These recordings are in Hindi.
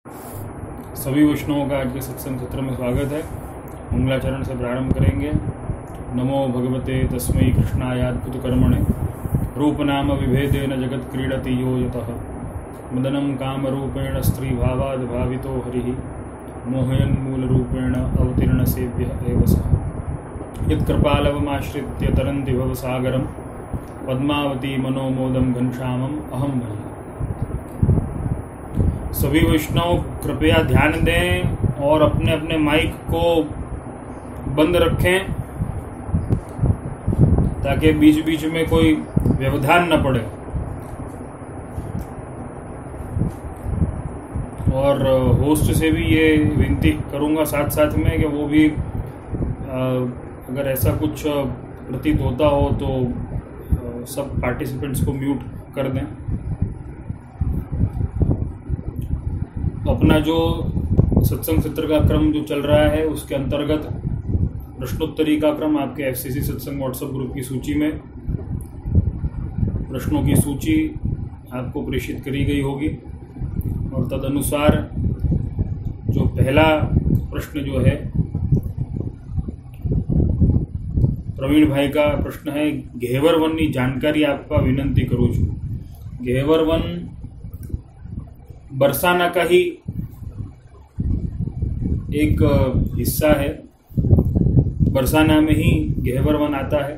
सभी वैष्णवों का आज के सत्संग सत्र में स्वागत है। मंगलाचरण से प्रारंभ करेंगे। नमो भगवते तस्मै कृष्णायाद्भुत कर्मणे रूपनाम विभेदेन जगत क्रीडति यो यतः मदनं कामरूपेण स्त्रीभावाद् भावितो हरिः मोहयन् मूलरूपेण अवतीर्ण सेव्यः एव सः यत्कृपालवमाश्रित्य तरन्ति भवसागरं पद्मावती मनोमोदं घनश्यामम् अहं भजे। सभी वैष्णव कृपया ध्यान दें और अपने अपने माइक को बंद रखें ताकि बीच बीच में कोई व्यवधान न पड़े। और होस्ट से भी ये विनती करूंगा साथ साथ में कि वो भी अगर ऐसा कुछ प्रतीत होता हो तो सब पार्टिसिपेंट्स को म्यूट कर दें। अपना जो सत्संग सत्र का क्रम जो चल रहा है उसके अंतर्गत प्रश्नोत्तरी का क्रम आपके एफसीसी सत्संग व्हाट्सएप ग्रुप की सूची में प्रश्नों की सूची आपको प्रेषित करी गई होगी और तदनुसार जो पहला प्रश्न जो है प्रवीण भाई का प्रश्न है, घेवर वन की जानकारी आपका विनंती करूँ छू। घेवर वन बरसाना का ही एक हिस्सा है। बरसाना में ही घेवर वन आता है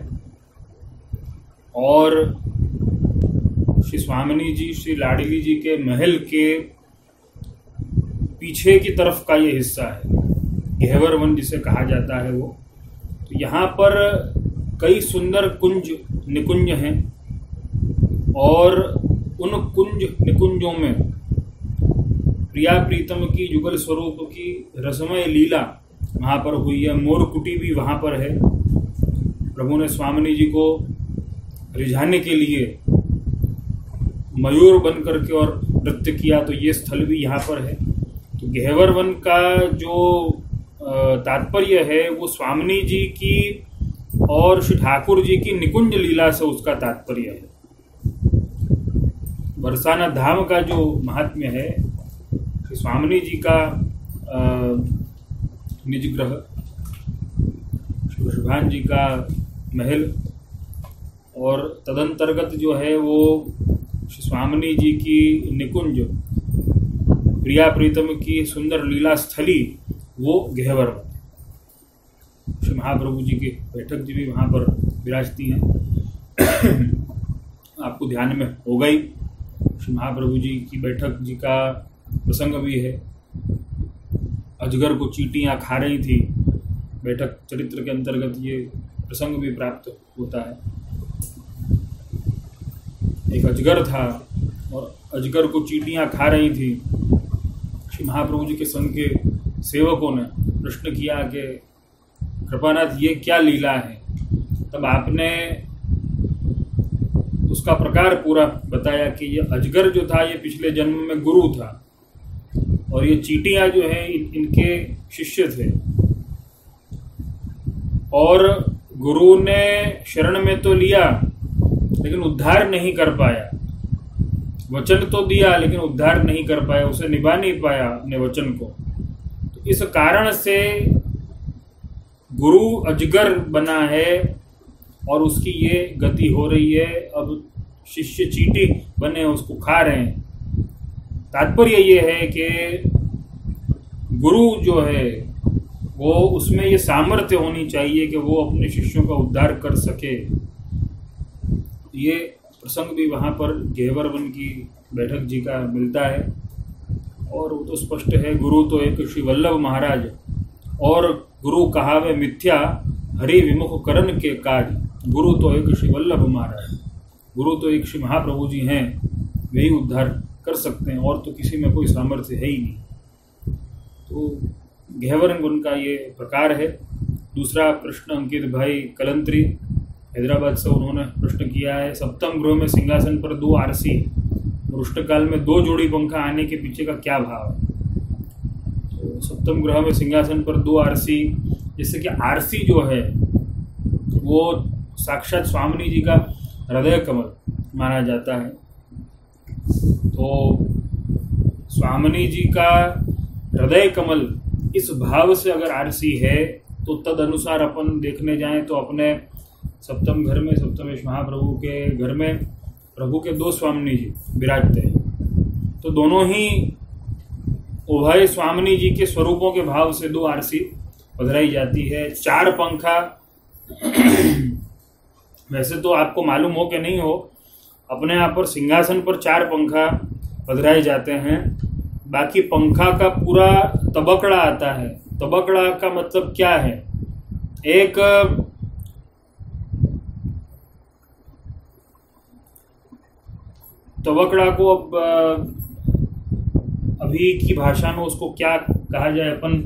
और श्री स्वामिनी जी, श्री लाडली जी के महल के पीछे की तरफ का ये हिस्सा है, घेवर वन जिसे कहा जाता है वो। तो यहाँ पर कई सुंदर कुंज निकुंज हैं और उन कुंज निकुंजों में प्रिया प्रीतम की युगल स्वरूप की रसमय लीला वहाँ पर हुई है। मोरकुटी भी वहाँ पर है। प्रभु ने स्वामिनी जी को रिझाने के लिए मयूर बन करके और नृत्य किया, तो ये स्थल भी यहाँ पर है। तो घेवर वन का जो तात्पर्य है वो स्वामिनी जी की और श्री ठाकुर जी की निकुंज लीला से उसका तात्पर्य है। बरसाना धाम का जो महात्म्य है, स्वामिनी जी का निज ग्रह, वृषभान जी का महल और तदंतर्गत जो है वो स्वामिनी जी की निकुंज, प्रिया प्रीतम की सुंदर लीला स्थली, वो घेवर वन। श्री महाप्रभु जी के बैठक जी भी वहाँ पर विराजती हैं। आपको ध्यान में होगा ही, श्री महाप्रभु जी की बैठक जी का प्रसंग भी है। अजगर को चींटियां खा रही थी, बैठक चरित्र के अंतर्गत ये प्रसंग भी प्राप्त होता है। एक अजगर था और अजगर को चींटियां खा रही थी। श्री महाप्रभु जी के संघ के सेवकों ने प्रश्न किया कि कृपानाथ ये क्या लीला है। तब आपने उसका प्रकार पूरा बताया कि ये अजगर जो था ये पिछले जन्म में गुरु था और ये चींटियां जो है इनके शिष्य थे और गुरु ने शरण में तो लिया लेकिन उद्धार नहीं कर पाया। वचन तो दिया लेकिन उद्धार नहीं कर पाया, उसे निभा नहीं पाया अपने वचन को। तो इस कारण से गुरु अजगर बना है और उसकी ये गति हो रही है। अब शिष्य चींटी बने उसको खा रहे हैं। तात्पर्य ये है कि गुरु जो है वो उसमें ये सामर्थ्य होनी चाहिए कि वो अपने शिष्यों का उद्धार कर सके। ये प्रसंग भी वहाँ पर घेवर वन की बैठक जी का मिलता है और वो तो स्पष्ट है, गुरु तो एक श्री वल्लभ महाराज और गुरु कहावे मिथ्या हरि विमुख करण के काज। गुरु तो एक श्री वल्लभ महाराज, गुरु तो एक श्री महाप्रभु जी हैं, वही उद्धार कर सकते हैं और तो किसी में कोई सामर्थ्य है ही नहीं। तो घेवर वन का ये प्रकार है। दूसरा प्रश्न अंकित भाई कलंत्री हैदराबाद से, उन्होंने प्रश्न किया है, सप्तम गृह में सिंहासन पर 2 आरसी और उष्टकाल में 2 जोड़ी पंखा आने के पीछे का क्या भाव है। तो सप्तम ग्रह में सिंहासन पर 2 आरसी, जैसे कि आरसी जो है वो साक्षात स्वामिनी जी का हृदय कमल माना जाता है। तो स्वामिनी जी का हृदय कमल इस भाव से अगर आरसी है तो तद अनुसार अपन देखने जाएं तो अपने सप्तम घर में सप्तमेश महाप्रभु के घर में प्रभु के 2 स्वामिनी जी विराजते हैं। तो दोनों ही उभय स्वामिनी जी के स्वरूपों के भाव से 2 आरसी पधराई जाती है। 4 पंखा वैसे तो आपको मालूम हो कि नहीं हो, अपने यहाँ पर सिंहासन पर 4 पंखा पधराए जाते हैं। बाकी पंखा का पूरा तबकड़ा आता है। तबकड़ा का मतलब क्या है? एक तबकड़ा को अब अभी की भाषा में उसको क्या कहा जाए, अपन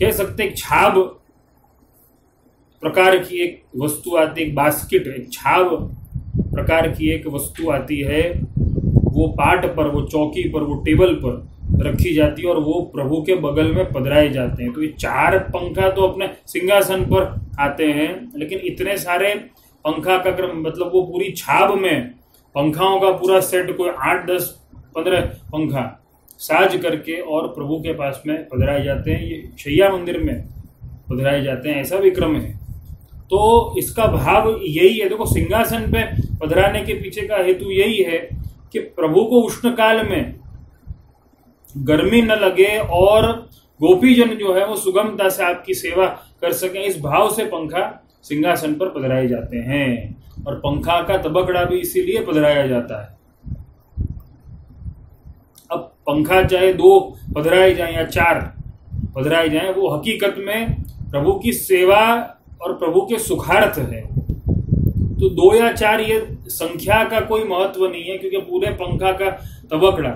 कह सकते एक छाब प्रकार की एक वस्तु आती है, एक बास्केट, एक छाब प्रकार की एक वस्तु आती है। वो पाट पर, वो चौकी पर, वो टेबल पर रखी जाती है और वो प्रभु के बगल में पधराए जाते हैं। तो ये 4 पंखा तो अपने सिंहासन पर आते हैं, लेकिन इतने सारे पंखा का क्रम मतलब वो पूरी छाब में पंखाओं का पूरा सेट, कोई 8, 10, 15 पंखा साज करके और प्रभु के पास में पधराए जाते हैं। ये शैया मंदिर में पधराए जाते हैं, ऐसा भी क्रम है। तो इसका भाव यही है। देखो, सिंहासन पे पधराने के पीछे का हेतु यही है कि प्रभु को उष्ण काल में गर्मी न लगे और गोपीजन जो है वो सुगमता से आपकी सेवा कर सकें, इस भाव से पंखा सिंहासन पर पधराए जाते हैं। और पंखा का तबकड़ा भी इसीलिए पधराया जाता है। अब पंखा चाहे 2 पधराए जाए या 4 पधराए जाए, वो हकीकत में प्रभु की सेवा और प्रभु के सुखार्थ है। तो 2 या 4 ये संख्या का कोई महत्व नहीं है, क्योंकि पूरे पंखा का तबकड़ा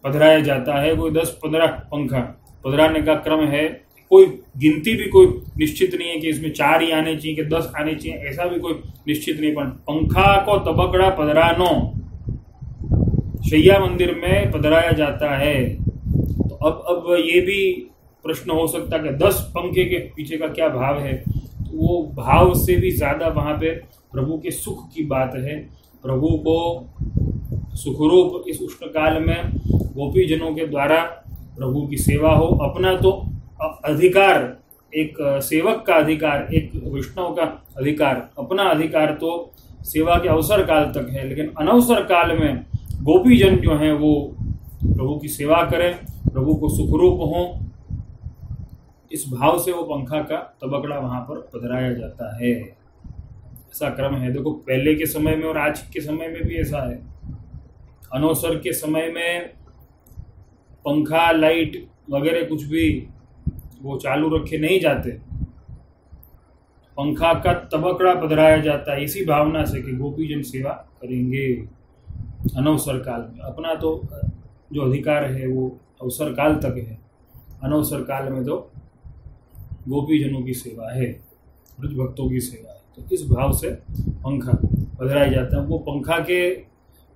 पधराया जाता है। कोई 10-15 पंखा पधराने का क्रम है। कोई गिनती भी कोई निश्चित नहीं है कि इसमें 4 ही आने चाहिए कि 10 आने चाहिए, ऐसा भी कोई निश्चित नहीं। पर पंखा को तबकड़ा पधरानो शैया मंदिर में पधराया जाता है। तो अब ये भी प्रश्न हो सकता है कि 10 पंखे के पीछे का क्या भाव है। तो वो भाव से भी ज्यादा वहां पे प्रभु के सुख की बात है। प्रभु को सुखरूप इस उष्ण काल में गोपीजनों के द्वारा प्रभु की सेवा हो। अपना तो अधिकार, एक सेवक का अधिकार, एक वैष्णव का अधिकार, अपना अधिकार तो सेवा के अवसर काल तक है, लेकिन अनवसर काल में गोपीजन जो हैं वो प्रभु की सेवा करें, प्रभु को सुखरूप हों, इस भाव से वो पंखा का तबकड़ा वहां पर पधराया जाता है। ऐसा क्रम है। देखो, पहले के समय में और आज के समय में भी ऐसा है। अनवसर के समय में पंखा, लाइट वगैरह कुछ भी वो चालू रखे नहीं जाते, पंखा का तबकड़ा पधराया जाता है इसी भावना से कि गोपीजन सेवा करेंगे अनवसर काल में। अपना तो जो अधिकार है वो अवसर काल तक है, अनवसर काल में तो गोपीजनों की सेवा है, ब्रज भक्तों की सेवा है। तो इस भाव से पंखा पधराया जाता है। वो पंखा के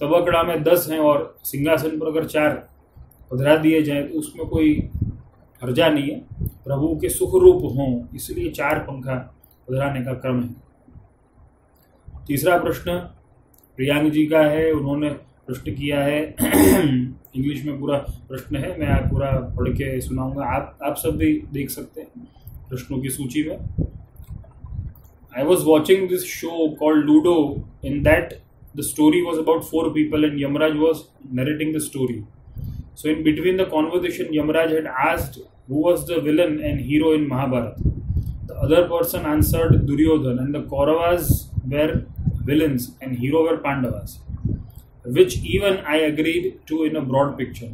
तबकड़ा में 10 हैं और सिंहासन पर अगर 4 पधरा दिए जाए तो उसमें कोई हर्जा नहीं है, प्रभु के सुख रूप हों, इसलिए 4 पंखा पधराने का क्रम है। तीसरा प्रश्न प्रियांक जी का है, उन्होंने प्रश्न किया है इंग्लिश में पूरा प्रश्न है, मैं पूरा पढ़ के सुनाऊंगा, आप सब भी देख सकते हैं प्रश्नों की सूची में। I was watching this show called Ludo. In that, the story was about 4 people and Yamraj was narrating the story. So in between the conversation, Yamraj had asked who was the villain and hero in Mahabharata. The other person answered Duryodhan, and the Kauravas were villains and hero were Pandavas, which even I agreed to in a broad picture.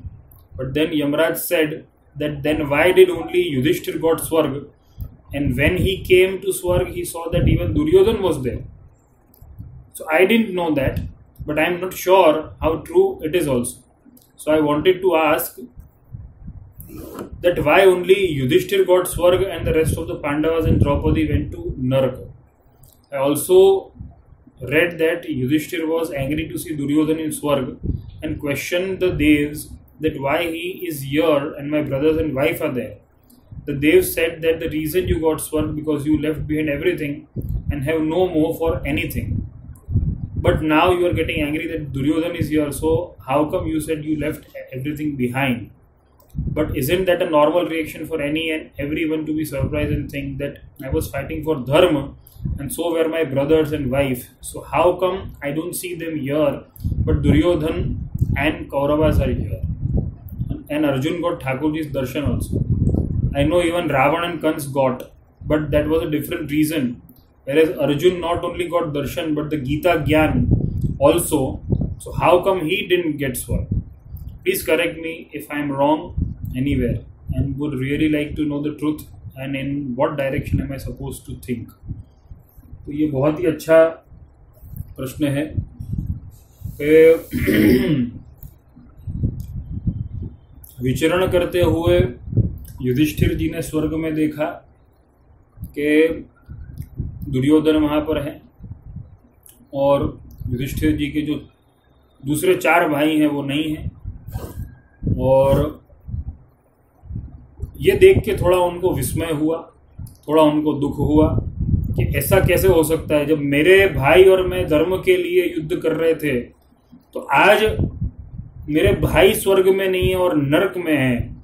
But then Yamraj said that then why did only Yudhishthir got Swarg? And when he came to Swarg, he saw that even Duryodhan was there. So I didn't know that, but I am not sure how true it is also. So I wanted to ask that why only Yudhishthir got Swarg and the rest of the Pandavas and Draupadi went to Naraka. I also read that Yudhishthir was angry to see Duryodhan in Swarg and questioned the Devs that why he is here and my brothers and wife are there. The Devs said that the reason you got Swarg because you left behind everything and have no more for anything. but now you are getting angry that Duryodhan is here. So how come you said you left everything behind? But isn't that a normal reaction for any and everyone to be surprised and think that I was fighting for dharma and so were my brothers and wife? So how come I don't see them here, but Duryodhan and Kauravas are here? And Arjun got Thakurji's darshan also. I know even Ravan and Kans got, but that was a different reason. Whereas Arjun not only got darshan but the Gita Gyan also. So how come he didn't get sword? Please correct me if I am wrong anywhere, and would really like to know the truth and in what direction am I supposed to think. तो ये बहुत ही अच्छा प्रश्न है। विचरण करते हुए युधिष्ठिर जी ने स्वर्ग में देखा कि दुर्योधन वहाँ पर है और युधिष्ठिर जी के जो दूसरे 4 भाई हैं वो नहीं हैं, और ये देख के थोड़ा उनको विस्मय हुआ, थोड़ा उनको दुख हुआ कि ऐसा कैसे हो सकता है, जब मेरे भाई और मैं धर्म के लिए युद्ध कर रहे थे तो आज मेरे भाई स्वर्ग में नहीं है और नरक में है,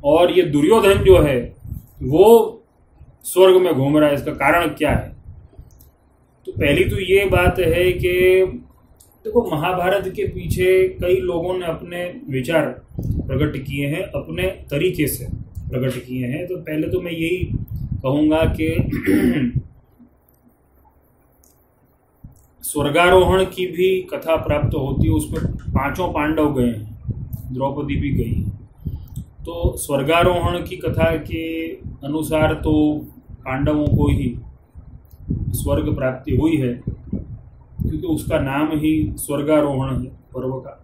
और ये दुर्योधन जो है वो स्वर्ग में घूम रहा है। इसका कारण क्या है? तो पहली तो ये बात है कि देखो, महाभारत के पीछे कई लोगों ने अपने विचार प्रकट किए हैं, अपने तरीके से प्रकट किए हैं। तो पहले तो मैं यही कहूँगा कि स्वर्गारोहण की भी कथा प्राप्त होती है, उसमें 5 पांडव गए हैं, द्रौपदी भी गई है। तो स्वर्गारोहण की कथा के अनुसार तो पांडवों को ही स्वर्ग प्राप्ति हुई है, क्योंकि उसका नाम ही स्वर्गारोहण है पर्व का।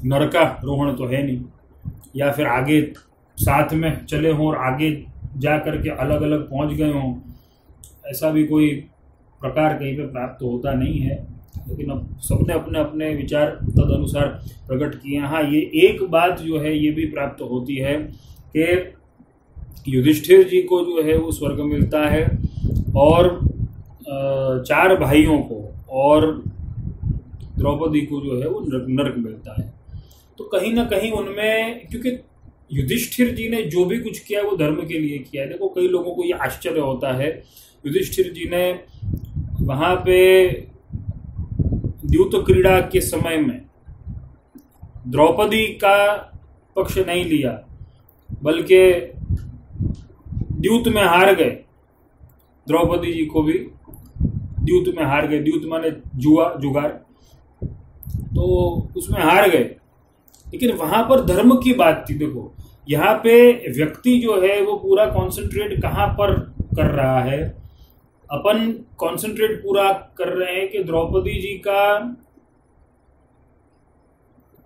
नरकारोहण तो है नहीं, या फिर आगे साथ में चले हों और आगे जा कर के अलग अलग पहुंच गए हों, ऐसा भी कोई प्रकार कहीं पे प्राप्त होता नहीं है। लेकिन अब सबने अपने अपने विचार तद अनुसार प्रकट किए। हाँ, ये एक बात जो है ये भी प्राप्त होती है कि युधिष्ठिर जी को जो है वो स्वर्ग मिलता है, और 4 भाइयों को और द्रौपदी को जो है वो नरक मिलता है। तो कहीं ना कहीं उनमें, क्योंकि युधिष्ठिर जी ने जो भी कुछ किया है वो धर्म के लिए किया है। देखो, कई लोगों को ये आश्चर्य होता है, युधिष्ठिर जी ने वहाँ पे द्यूत क्रीड़ा के समय में द्रौपदी का पक्ष नहीं लिया, बल्कि द्यूत में हार गए। द्रौपदी जी को भी द्यूत में हार गए। द्यूत माने जुआ, जुगार, तो उसमें हार गए। लेकिन वहां पर धर्म की बात थी। देखो, यहाँ पे व्यक्ति जो है वो पूरा कॉन्सेंट्रेट कहाँ पर कर रहा है? अपन कॉन्सेंट्रेट पूरा कर रहे हैं कि द्रौपदी जी का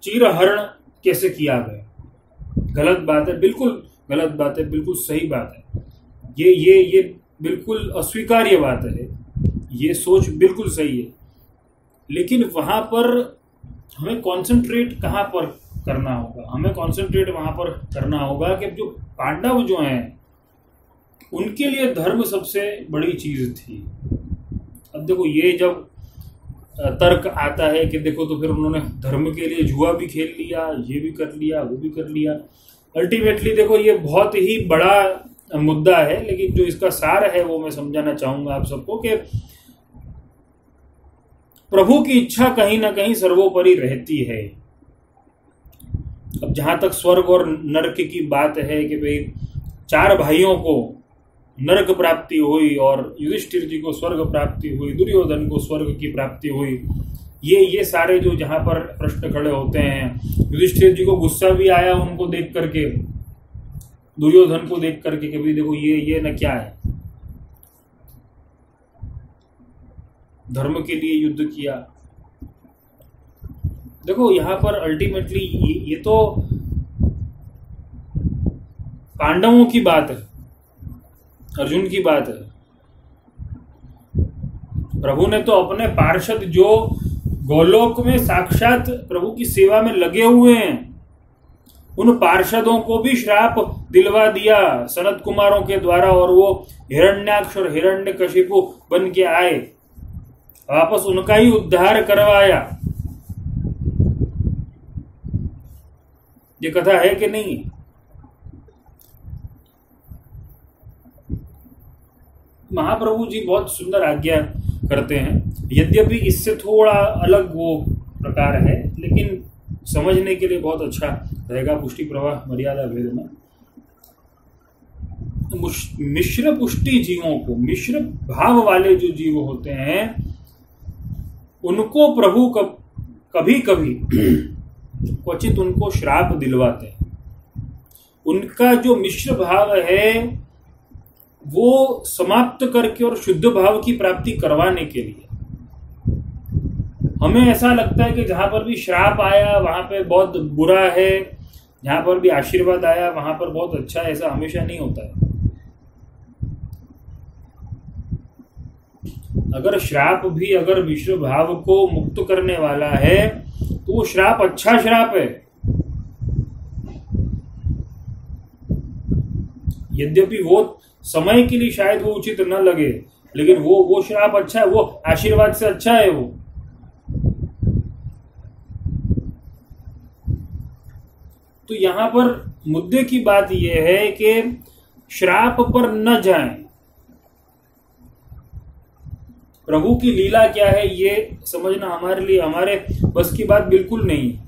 चीरहरण कैसे किया गया। गलत बात है, बिल्कुल गलत बात है, बिल्कुल सही बात है। ये बिल्कुल अस्वीकार्य बात है, ये सोच बिल्कुल सही है। लेकिन वहां पर हमें कॉन्सेंट्रेट कहाँ पर करना होगा? हमें कॉन्सेंट्रेट वहां पर करना होगा कि जो पांडव जो हैं उनके लिए धर्म सबसे बड़ी चीज थी। अब देखो, ये जब तर्क आता है कि देखो, तो फिर उन्होंने धर्म के लिए जुआ भी खेल लिया, ये भी कर लिया, वो भी कर लिया। अल्टीमेटली देखो, ये बहुत ही बड़ा मुद्दा है, लेकिन जो इसका सार है वो मैं समझाना चाहूंगा आप सबको कि प्रभु की इच्छा कहीं ना कहीं सर्वोपरि रहती है। अब जहां तक स्वर्ग और नरक की बात है कि भाई 4 भाइयों को नरक प्राप्ति हुई और युधिष्ठिर जी को स्वर्ग प्राप्ति हुई, दुर्योधन को स्वर्ग की प्राप्ति हुई, ये सारे जो जहां पर प्रश्न खड़े होते हैं। युधिष्ठिर जी को गुस्सा भी आया उनको देख करके, दुर्योधन को देख करके कि भाई देखो ये न क्या है, धर्म के लिए युद्ध किया। देखो, यहां पर अल्टीमेटली ये तो पांडवों की बात है, अर्जुन की बात है। प्रभु ने तो अपने पार्षद जो गोलोक में साक्षात प्रभु की सेवा में लगे हुए हैं, उन पार्षदों को भी श्राप दिलवा दिया सनत कुमारों के द्वारा, और वो हिरण्याक्ष और हिरण्यकशिपु बन के आए। वापस उनका ही उद्धार करवाया। ये कथा है कि नहीं? महाप्रभु जी बहुत सुंदर आज्ञा करते हैं, यद्यपि इससे थोड़ा अलग वो प्रकार है, लेकिन समझने के लिए बहुत अच्छा रहेगा। पुष्टि प्रवाह मर्यादा भेद में मिश्र पुष्टि जीवों को, मिश्र भाव वाले जो जीव होते हैं, उनको प्रभु कभी कभी क्वचित उनको श्राप दिलवाते हैं। उनका जो मिश्र भाव है वो समाप्त करके और शुद्ध भाव की प्राप्ति करवाने के लिए हमें ऐसा लगता है कि जहां पर भी श्राप आया वहां पे बहुत बुरा है, जहां पर भी आशीर्वाद आया वहां पर बहुत अच्छा है। ऐसा हमेशा नहीं होता है। अगर श्राप भी अगर मिश्र भाव को मुक्त करने वाला है तो वो श्राप अच्छा श्राप है। यद्यपि वो समय के लिए शायद वो उचित न लगे, लेकिन वो श्राप अच्छा है, वो आशीर्वाद से अच्छा है। वो तो यहां पर मुद्दे की बात यह है कि श्राप पर न जाएं। प्रभु की लीला क्या है ये समझना हमारे लिए, हमारे बस की बात बिल्कुल नहीं है।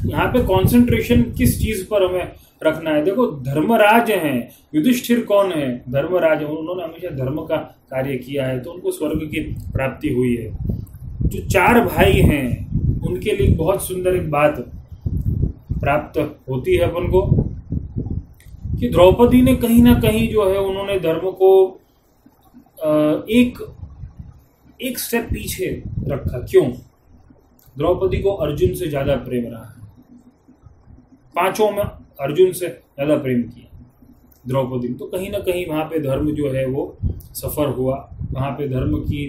यहाँ पे कंसंट्रेशन किस चीज पर हमें रखना है? देखो, धर्मराज हैं, युधिष्ठिर कौन है? धर्मराज है। उन्होंने हमेशा धर्म का कार्य किया है तो उनको स्वर्ग की प्राप्ति हुई है। जो 4 भाई हैं उनके लिए बहुत सुंदर एक बात प्राप्त होती है अपन को कि द्रौपदी ने कहीं ना कहीं जो है उन्होंने धर्म को एक स्टेप पीछे रखा। क्यों? द्रौपदी को अर्जुन से ज्यादा प्रेम रहा है। 5 में अर्जुन से ज्यादा प्रेम किया द्रौपदी, तो कहीं ना कहीं वहां पे धर्म जो है वो सफर हुआ। वहां पे धर्म की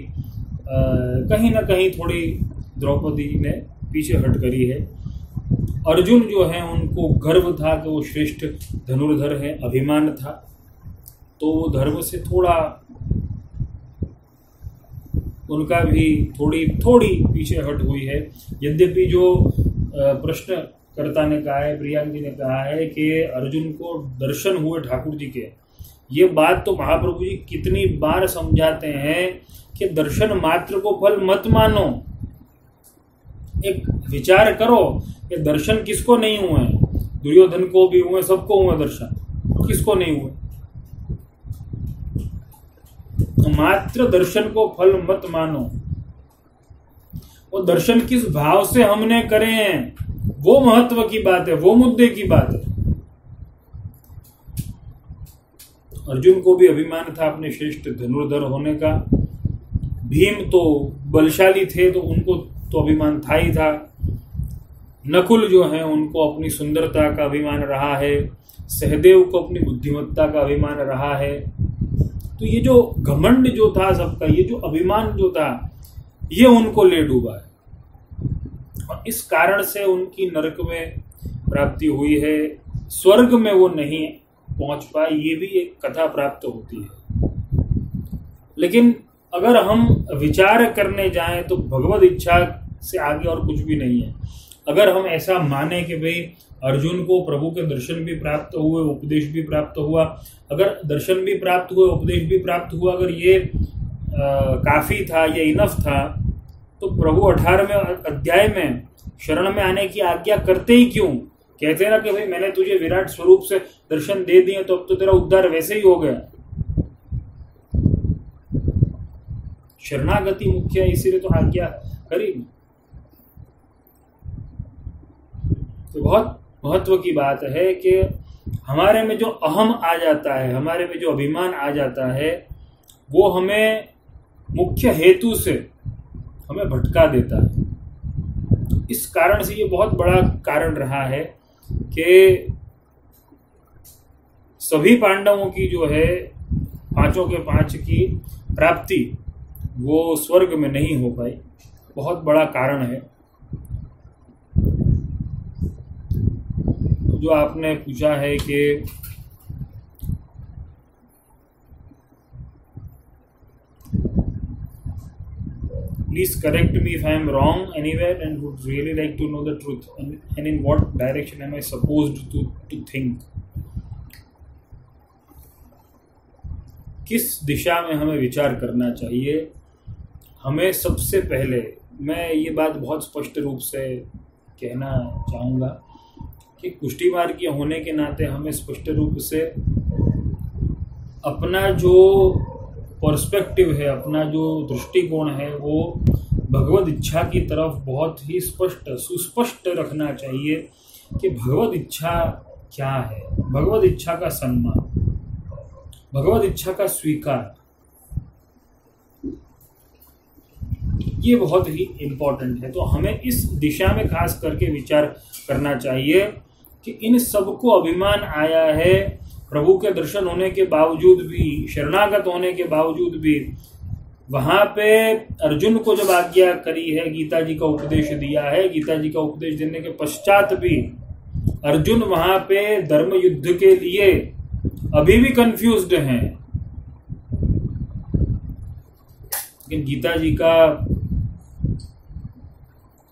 कहीं ना कहीं थोड़ी द्रौपदी ने पीछे हट करी है। अर्जुन जो है उनको गर्व था कि वो श्रेष्ठ धनुर्धर है, अभिमान था, तो वो धर्म से थोड़ा उनका भी थोड़ी पीछे हट हुई है। यद्यपि जो प्रश्नकर्ता ने कहा है, प्रियांक जी ने कहा है कि अर्जुन को दर्शन हुए ठाकुर जी के, ये बात तो महाप्रभु जी कितनी बार समझाते हैं कि दर्शन मात्र को फल मत मानो। एक विचार करो कि दर्शन किसको नहीं हुए? दुर्योधन को भी हुए, सबको हुए दर्शन, किसको नहीं हुए? मात्र दर्शन को फल मत मानो। वो दर्शन किस भाव से हमने करे हैं वो महत्व की बात है, वो मुद्दे की बात है। अर्जुन को भी अभिमान था अपने श्रेष्ठ धनुर्धर होने का। भीम तो बलशाली थे तो उनको तो अभिमान था ही था। नकुल जो है उनको अपनी सुंदरता का अभिमान रहा है। सहदेव को अपनी बुद्धिमत्ता का अभिमान रहा है। तो ये जो घमंड जो था सबका, ये जो अभिमान जो था, ये उनको ले डूबा है और इस कारण से उनकी नरक में प्राप्ति हुई है। स्वर्ग में वो नहीं पहुंच पाए, ये भी एक कथा प्राप्त होती है। लेकिन अगर हम विचार करने जाएं तो भगवत इच्छा से आगे और कुछ भी नहीं है। अगर हम ऐसा माने कि भाई अर्जुन को प्रभु के दर्शन भी प्राप्त हुए, उपदेश भी प्राप्त हुआ, अगर दर्शन भी प्राप्त हुए, उपदेश भी प्राप्त हुआ, अगर ये काफी था, ये इनफ था, तो प्रभु 18वें अध्याय में शरण में आने की आज्ञा करते ही क्यों? कहते ना कि भाई मैंने तुझे विराट स्वरूप से दर्शन दे दिए तो अब तो तेरा उद्धार वैसे ही हो गया। शरणागति मुख्य है, इसीलिए तो आज्ञा करी। तो बहुत महत्व की बात है कि हमारे में जो अहम आ जाता है, हमारे में जो अभिमान आ जाता है, वो हमें मुख्य हेतु से हमें भटका देता है। इस कारण से ये बहुत बड़ा कारण रहा है कि सभी पांडवों की जो है 5 के 5 की प्राप्ति वो स्वर्ग में नहीं हो पाई। बहुत बड़ा कारण है। जो आपने पूछा है कि please correct me if I am wrong anywhere, and would really like to know the truth and in what direction am I supposed to think. किस दिशा में हमें विचार करना चाहिए? हमें सबसे पहले, मैं ये बात बहुत स्पष्ट रूप से कहना चाहूँगा कि कुष्ठी मार्गी होने के नाते हमें स्पष्ट रूप से अपना जो पर्सपेक्टिव है, अपना जो दृष्टिकोण है, वो भगवद इच्छा की तरफ बहुत ही सुस्पष्ट रखना चाहिए कि भगवद इच्छा क्या है, भगवद इच्छा का सम्मान, भगवद इच्छा का स्वीकार, ये बहुत ही इम्पोर्टेंट है। तो हमें इस दिशा में खास करके विचार करना चाहिए कि इन सबको अभिमान आया है, प्रभु के दर्शन होने के बावजूद भी, शरणागत होने के बावजूद भी, वहाँ पे अर्जुन को जब आज्ञा करी है, गीता जी का उपदेश दिया है, गीता जी का उपदेश देने के पश्चात भी अर्जुन वहाँ पे धर्म युद्ध के लिए अभी भी कंफ्यूज्ड हैं। लेकिन गीता जी का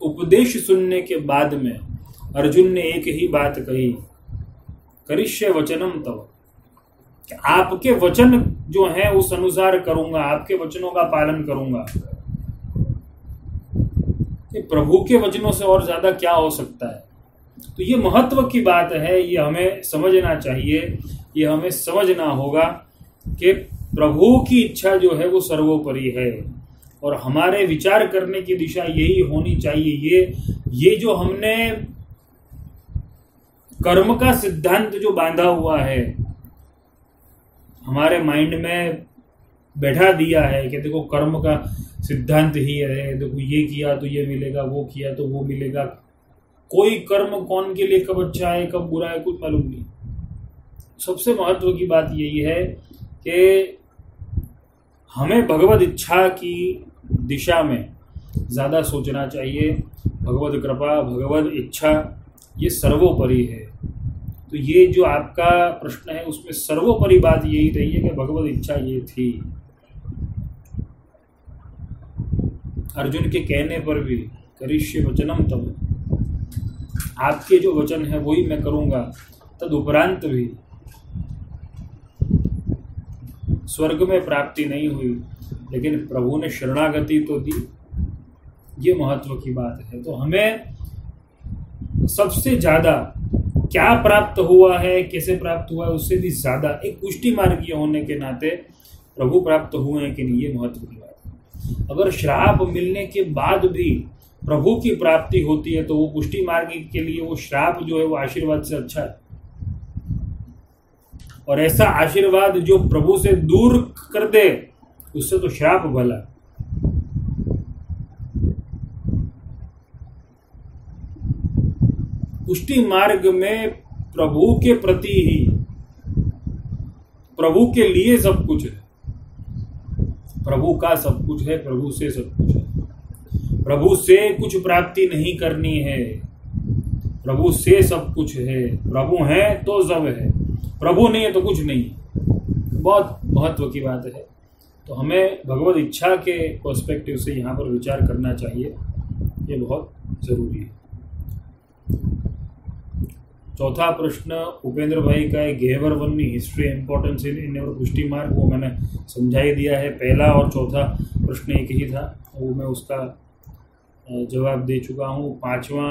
उपदेश सुनने के बाद में अर्जुन ने एक ही बात कही, करिष्ये वचनम तव, कि आपके वचन जो है उस अनुसार करूंगा, आपके वचनों का पालन करूंगा। कि प्रभु के वचनों से और ज्यादा क्या हो सकता है? तो ये महत्व की बात है, ये हमें समझना चाहिए, ये हमें समझना होगा कि प्रभु की इच्छा जो है वो सर्वोपरि है और हमारे विचार करने की दिशा यही होनी चाहिए। ये जो हमने कर्म का सिद्धांत जो बांधा हुआ है, हमारे माइंड में बैठा दिया है कि देखो कर्म का सिद्धांत ही है, देखो ये किया तो ये मिलेगा, वो किया तो वो मिलेगा, कोई कर्म कौन के लिए कब अच्छा है कब बुरा है कुछ मालूम नहीं। सबसे महत्व की बात यही है कि हमें भगवद इच्छा की दिशा में ज़्यादा सोचना चाहिए। भगवद कृपा, भगवद इच्छा ये सर्वोपरि है। तो ये जो आपका प्रश्न है उसमें सर्वोपरि बात यही रही है कि भगवद इच्छा ये थी। अर्जुन के कहने पर भी करिष्ये वचनम तव, आपके जो वचन है वही मैं करूंगा। तद उपरांत भी स्वर्ग में प्राप्ति नहीं हुई, लेकिन प्रभु ने शरणागति तो दी, ये महत्व की बात है। तो हमें सबसे ज्यादा क्या प्राप्त हुआ है, कैसे प्राप्त हुआ है, उससे भी ज्यादा एक पुष्टि मार्गीय होने के नाते प्रभु प्राप्त हुए हैं कि नहीं, ये महत्व की बात है। अगर श्राप मिलने के बाद भी प्रभु की प्राप्ति होती है तो वो पुष्टि मार्गी के लिए वो श्राप जो है वो आशीर्वाद से अच्छा है। और ऐसा आशीर्वाद जो प्रभु से दूर कर दे उससे तो श्राप भला। पुष्टि मार्ग में प्रभु के प्रति ही, प्रभु के लिए सब कुछ है, प्रभु का सब कुछ है, प्रभु से सब कुछ है। प्रभु से कुछ प्राप्ति नहीं करनी है, प्रभु से सब कुछ है। प्रभु है तो सब है, प्रभु नहीं है तो कुछ नहीं। बहुत महत्व की बात है। तो हमें भगवद इच्छा के पर्सपेक्टिव से यहाँ पर विचार करना चाहिए, ये बहुत जरूरी है। चौथा प्रश्न उपेंद्र भाई का है, घेवर वन में हिस्ट्री इंपॉर्टेंस इन और पुष्टि मार्ग, वो मैंने समझा ही दिया है। पहला और चौथा प्रश्न एक ही था, वो मैं उसका जवाब दे चुका हूँ। पांचवा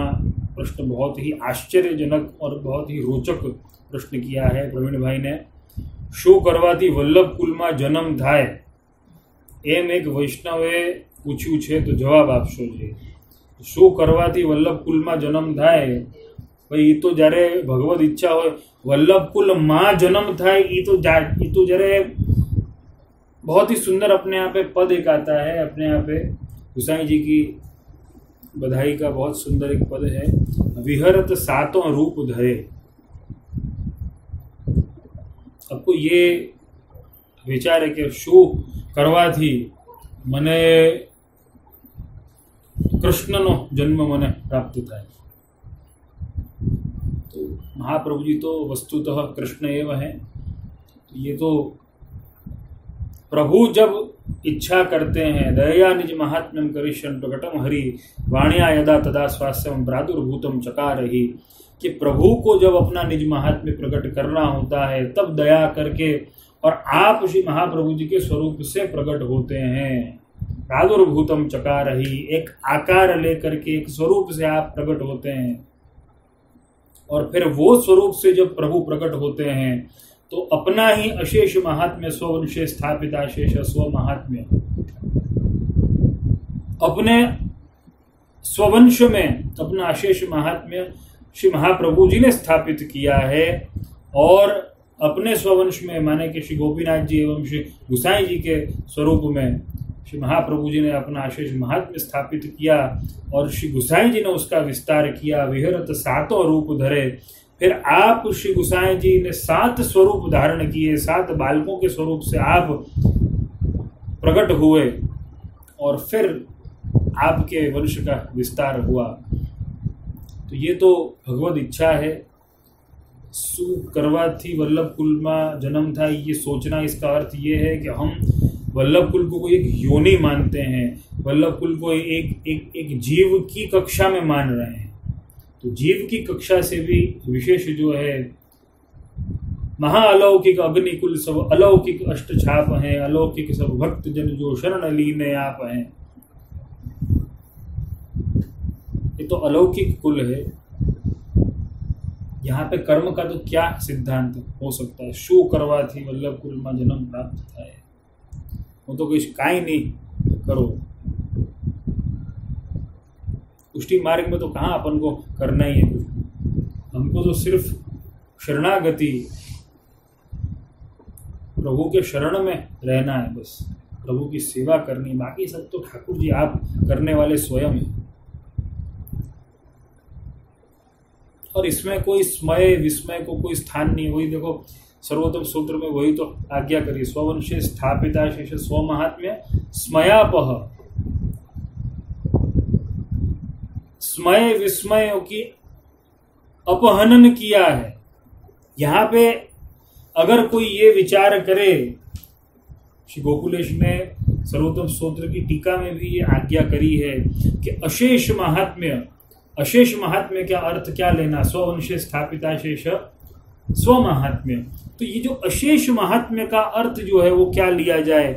प्रश्न बहुत ही आश्चर्यजनक और बहुत ही रोचक प्रश्न किया है प्रवीण भाई ने। शो करवाती वल्लभ कुल में जन्म थाय एम एक वैष्णवे पूछ्યું છે तो जवाब आपशो છે। शो करवाती वल्लभ कुल में जन्म थाय, भाई तो जયારે भगवद इच्छा हो वल्लभ कुल में जन्म थाय, ये तो जયારે बहुत ही सुंदर अपने यहाँ पे पद एक आता है, अपने यहाँ पे गोसाई जी की बधाई का बहुत सुंदर एक पद है, विहरत सातों रूप धरे। आपको ये विचार है कि शो करवाथी मने कृष्णनो जन्म मने प्राप्त थाय। तो महाप्रभु जी तो वस्तुतः कृष्ण एवं है। ये तो प्रभु जब इच्छा करते हैं, दया निज महात्म्यम करिष्यन् प्रकटम हरि वाण्या यदा तदा स्वास्थ्यम प्रादुर्भूतम चकारहि, कि प्रभु को जब अपना निज महात्म्य प्रकट करना होता है तब दया करके और आप श्री महाप्रभु जी के स्वरूप से प्रकट होते हैं। प्रादुर्भूतम चकारहि, एक आकार लेकर के एक स्वरूप से आप प्रकट होते हैं। और फिर वो स्वरूप से जब प्रभु प्रकट होते हैं तो अपना ही अशेष महात्म्य स्ववंशे स्थापित अशेष स्व महात्म्य अपने स्ववंश में अपना अशेष महात्म्य श्री महाप्रभु जी ने स्थापित किया है। और अपने स्ववंश में माने कि श्री गोपीनाथ जी एवं श्री गुसाई जी के स्वरूप में श्री महाप्रभु जी ने अपना अशेष महात्म्य स्थापित किया और श्री गुसाई जी ने उसका विस्तार किया। विहरत सातों रूप धरे, फिर आप श्री गुसाई जी ने 7 स्वरूप धारण किए, 7 बालकों के स्वरूप से आप प्रकट हुए और फिर आपके वंश का विस्तार हुआ। तो ये तो भगवत इच्छा है। सु करवा थी वल्लभ कुल में जन्म था, ये सोचना इसका अर्थ ये है कि हम वल्लभ कुल को एक योनि मानते हैं, वल्लभ कुल को एक जीव की कक्षा में मान रहे हैं। तो जीव की कक्षा से भी विशेष जो है महाअलौकिक अग्निकुल सब अलौकिक अष्ट छाप हैं, अलौकिक सब भक्त जन जो शरण लीने आप हैं। ये तो अलौकिक कुल है। यहाँ पे कर्म का तो क्या सिद्धांत हो सकता है? शो करवा थी वल्लभ कुल में जन्म प्राप्त था, वो तो कुछ काई नहीं करो। पुष्टि मार्ग में तो कहाँ अपन को करना ही है कुछ, हमको तो सिर्फ शरणागति प्रभु के शरण में रहना है, बस प्रभु की सेवा करनी। बाकी सब तो ठाकुर जी आप करने वाले स्वयं हैं। और इसमें कोई स्मय विस्मय को कोई स्थान नहीं। वही देखो सर्वोत्तम सूत्र में वही तो आज्ञा करी, स्ववंशे स्थापिता शेष स्व महात्म्य स्मयापह। स्मय विस्मय की अपहनन किया है। यहाँ पे अगर कोई ये विचार करे, श्री गोकुलेश ने सर्वोत्तम सूत्र की टीका में भी ये आज्ञा करी है कि अशेष महात्म्य, अशेष महात्म्य क्या अर्थ क्या लेना? स्ववंशे स्थापिता शेष स्व महात्म्य। तो ये जो अशेष महात्म्य का अर्थ जो है वो क्या लिया जाए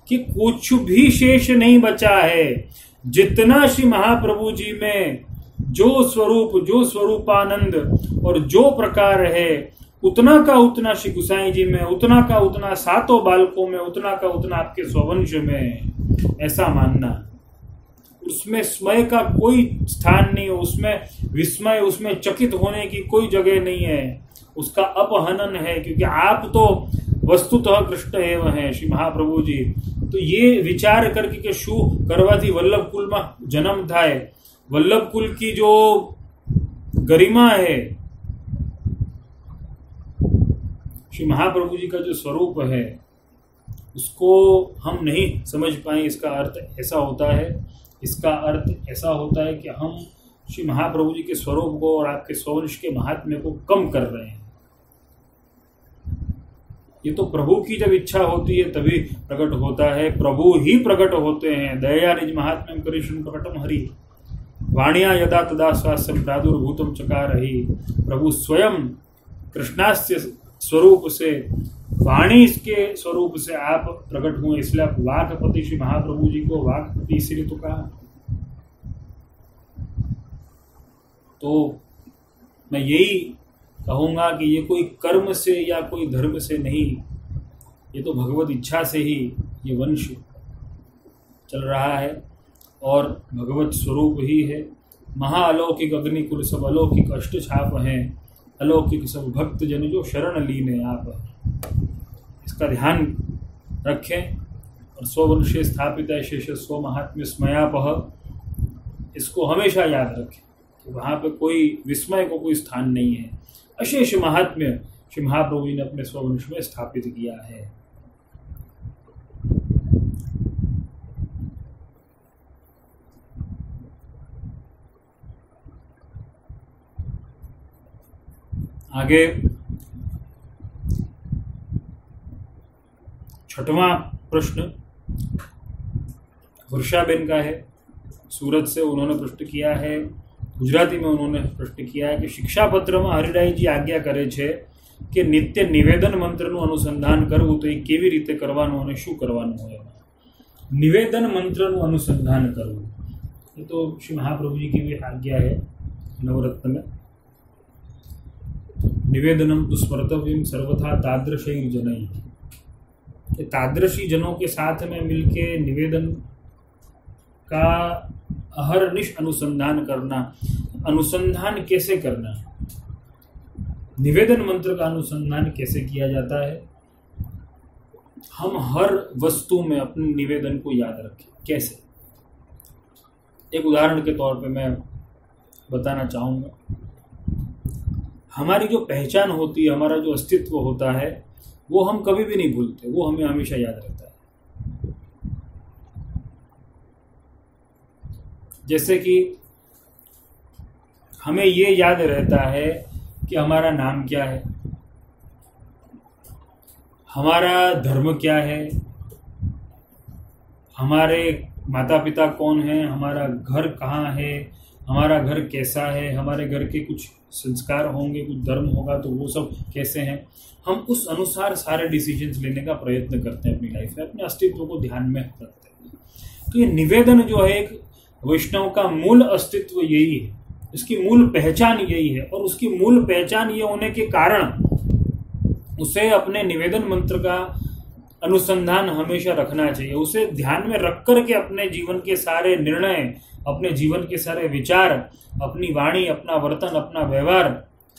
कि कुछ भी शेष नहीं बचा है। जितना श्री महाप्रभु जी में जो स्वरूप, जो स्वरूपानंद और जो प्रकार है, उतना का उतना श्री गुसाई जी में, उतना का उतना सातों बालकों में, उतना का उतना आपके स्ववंश में, ऐसा मानना। उसमें स्मय का कोई स्थान नहीं है, उसमें विस्मय, उसमें चकित होने की कोई जगह नहीं है। उसका अपहनन है, क्योंकि आप तो वस्तुतः कृष्ण एवं हैं श्री महाप्रभु जी। तो ये विचार करके कि शू करवा थी वल्लभ कुल में जन्म था, वल्लभ कुल की जो गरिमा है, श्री महाप्रभु जी का जो स्वरूप है, उसको हम नहीं समझ पाए। इसका अर्थ ऐसा होता है, इसका अर्थ ऐसा होता है कि हम श्री महाप्रभु जी के स्वरूप को और आपके स्ववंश के महात्म्य को कम कर रहे हैं। ये तो प्रभु की जब इच्छा होती है तभी प्रकट होता है, प्रभु ही प्रकट होते हैं। दया निज महात्म्यम करिष्यन् प्रकटम हरि वाण्या यदा तदा स्वास्थ्यम प्रादुर्भूतम चकारहि। प्रभु स्वयं कृष्णास्य स्वरूप से, वाणी के स्वरूप से आप प्रकट हुए, इसलिए आप वाक्पति श्री महाप्रभु जी को वाक्पति इसलिए तो कहा। तो मैं यही कहूंगा कि ये कोई कर्म से या कोई धर्म से नहीं, ये तो भगवत इच्छा से ही ये वंश चल रहा है और भगवत स्वरूप ही है। महाअलौकिक अग्निकुल सब अलौकिक अष्ट छाप हैं, अलौकिक सब भक्त जन जो शरण लीने आप। इसका ध्यान रखें। और स्ववंशे स्थापित है शेष स्व महात्म्य स्मयापह, इसको हमेशा याद रखें कि वहाँ पे कोई विस्मय को कोई स्थान नहीं है। अशेष महात्म्य श्री महाप्रभु जी ने अपने स्ववंश में स्थापित किया है। आगे 6वां प्रश्न, वर्षाबेन का है, सूरत से उन्होंने प्रश्न किया है। गुजराती में उन्होंने प्रश्न किया है कि શિક્ષાપત્રમાં હરિરાયજી આજ્ઞા કરે છે કે નિત્ય નિવેદન મંત્રનું અનુસંધાન કરવું, તો એ કેવી રીતે કરવાનું અને શું કરવાનું હોય? નિવેદન મંત્રનું અનુસંધાન કરવું એ તો શ્રી મહાપ્રભુ जी की भी आज्ञा है नवरत्न में। निवेदनम तो स्मर्तव्यम सर्वथा तादृशी जनई, तादृशी जनों के साथ में मिलके निवेदन का अहरनिश अनुसंधान करना। अनुसंधान कैसे करना, निवेदन मंत्र का अनुसंधान कैसे किया जाता है? हम हर वस्तु में अपने निवेदन को याद रखें। कैसे? एक उदाहरण के तौर पे मैं बताना चाहूँगा। हमारी जो पहचान होती है, हमारा जो अस्तित्व होता है, वो हम कभी भी नहीं भूलते, वो हमें हमेशा याद रहता है। जैसे कि हमें ये याद रहता है कि हमारा नाम क्या है, हमारा धर्म क्या है, हमारे माता पिता कौन हैं, हमारा घर कहाँ है, हमारा घर कैसा है, हमारे घर के कुछ संस्कार होंगे, कुछ धर्म होगा तो वो सब कैसे हैं। हम उस अनुसार सारे डिसीजंस लेने का प्रयत्न करते हैं अपनी लाइफ में, अपने अस्तित्व को ध्यान में रखते हैं। तो ये निवेदन जो है एक वैष्णव का मूल अस्तित्व यही है, इसकी मूल पहचान यही है। और उसकी मूल पहचान ये होने के कारण उसे अपने निवेदन मंत्र का अनुसंधान हमेशा रखना चाहिए। उसे ध्यान में रख करके अपने जीवन के सारे निर्णय, अपने जीवन के सारे विचार, अपनी वाणी, अपना वर्तन, अपना व्यवहार,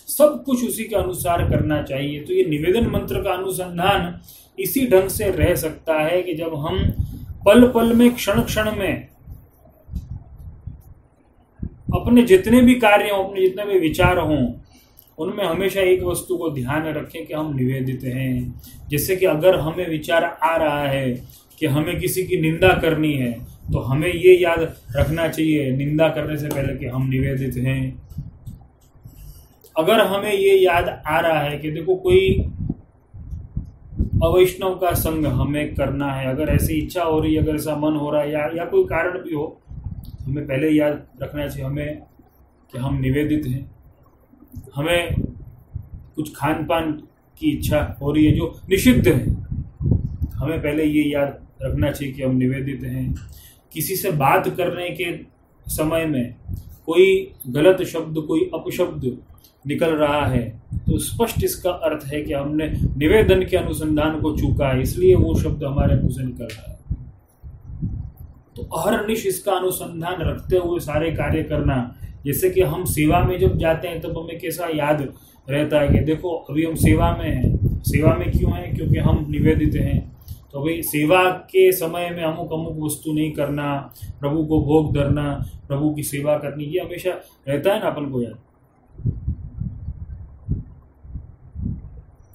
सब कुछ उसी के अनुसार करना चाहिए। तो ये निवेदन मंत्र का अनुसंधान इसी ढंग से रह सकता है कि जब हम पल पल में, क्षण क्षण में अपने जितने भी कार्य हों, अपने जितने भी विचार हों, उनमें हमेशा एक वस्तु को ध्यान रखें कि हम निवेदित हैं। जैसे कि अगर हमें विचार आ रहा है कि हमें किसी की निंदा करनी है, तो हमें ये याद रखना चाहिए निंदा करने से पहले कि हम निवेदित हैं। अगर हमें ये याद आ रहा है कि देखो कोई अवैष्णव का संग हमें करना है, अगर ऐसी इच्छा हो रही है, अगर ऐसा मन हो रहा है या कोई कारण भी हो, हमें पहले याद रखना चाहिए हमें कि हम निवेदित हैं। हमें कुछ खान पान की इच्छा हो रही है जो निषिद्ध है, हमें पहले ये याद रखना चाहिए कि हम निवेदित हैं। किसी से बात करने के समय में कोई गलत शब्द, कोई अपशब्द निकल रहा है, तो स्पष्ट इसका अर्थ है कि हमने निवेदन के अनुसंधान को चूका है, इसलिए वो शब्द हमारे मुंह से निकल रहा है। तो अहरनिश इसका अनुसंधान रखते हुए सारे कार्य करना। जैसे कि हम सेवा में जब जाते हैं तब हमें कैसा याद रहता है कि देखो अभी हम सेवा में हैं। सेवा में क्यों हैं? क्योंकि हम निवेदित हैं। तो भाई सेवा के समय में अमुक अमुक वस्तु नहीं करना, प्रभु को भोग धरना, प्रभु की सेवा करनी, ये हमेशा रहता है ना अपन को याद।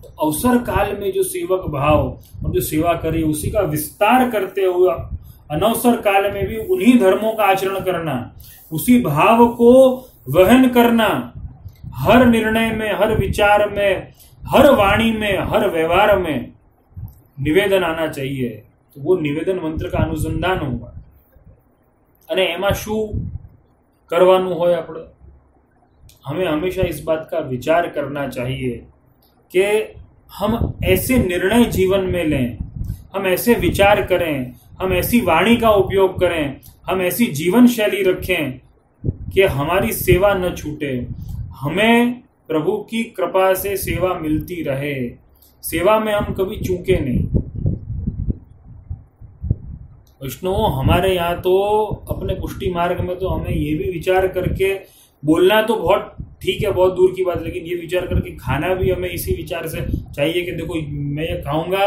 तो अवसर काल में जो सेवक भाव और जो सेवा करे उसी का विस्तार करते हुए अनवसर काल में भी उन्हीं धर्मों का आचरण करना, उसी भाव को वहन करना, हर निर्णय में, हर विचार में, हर वाणी में, हर व्यवहार में निवेदन आना चाहिए। तो वो निवेदन मंत्र का अनुसंधान होगा। અને એમાં શું કરવાનું હોય? આપણે हमें हमेशा इस बात का विचार करना चाहिए कि हम ऐसे निर्णय जीवन में लें, हम ऐसे विचार करें, हम ऐसी वाणी का उपयोग करें, हम ऐसी जीवन शैली रखें कि हमारी सेवा न छूटे, हमें प्रभु की कृपा से सेवा मिलती रहे, सेवा में हम कभी चूके नहीं। वैष्णव हमारे यहाँ तो अपने पुष्टि मार्ग में तो हमें ये भी विचार करके बोलना तो बहुत ठीक है, बहुत दूर की बात, लेकिन ये विचार करके खाना भी हमें इसी विचार से चाहिए कि देखो मैं ये खाऊंगा,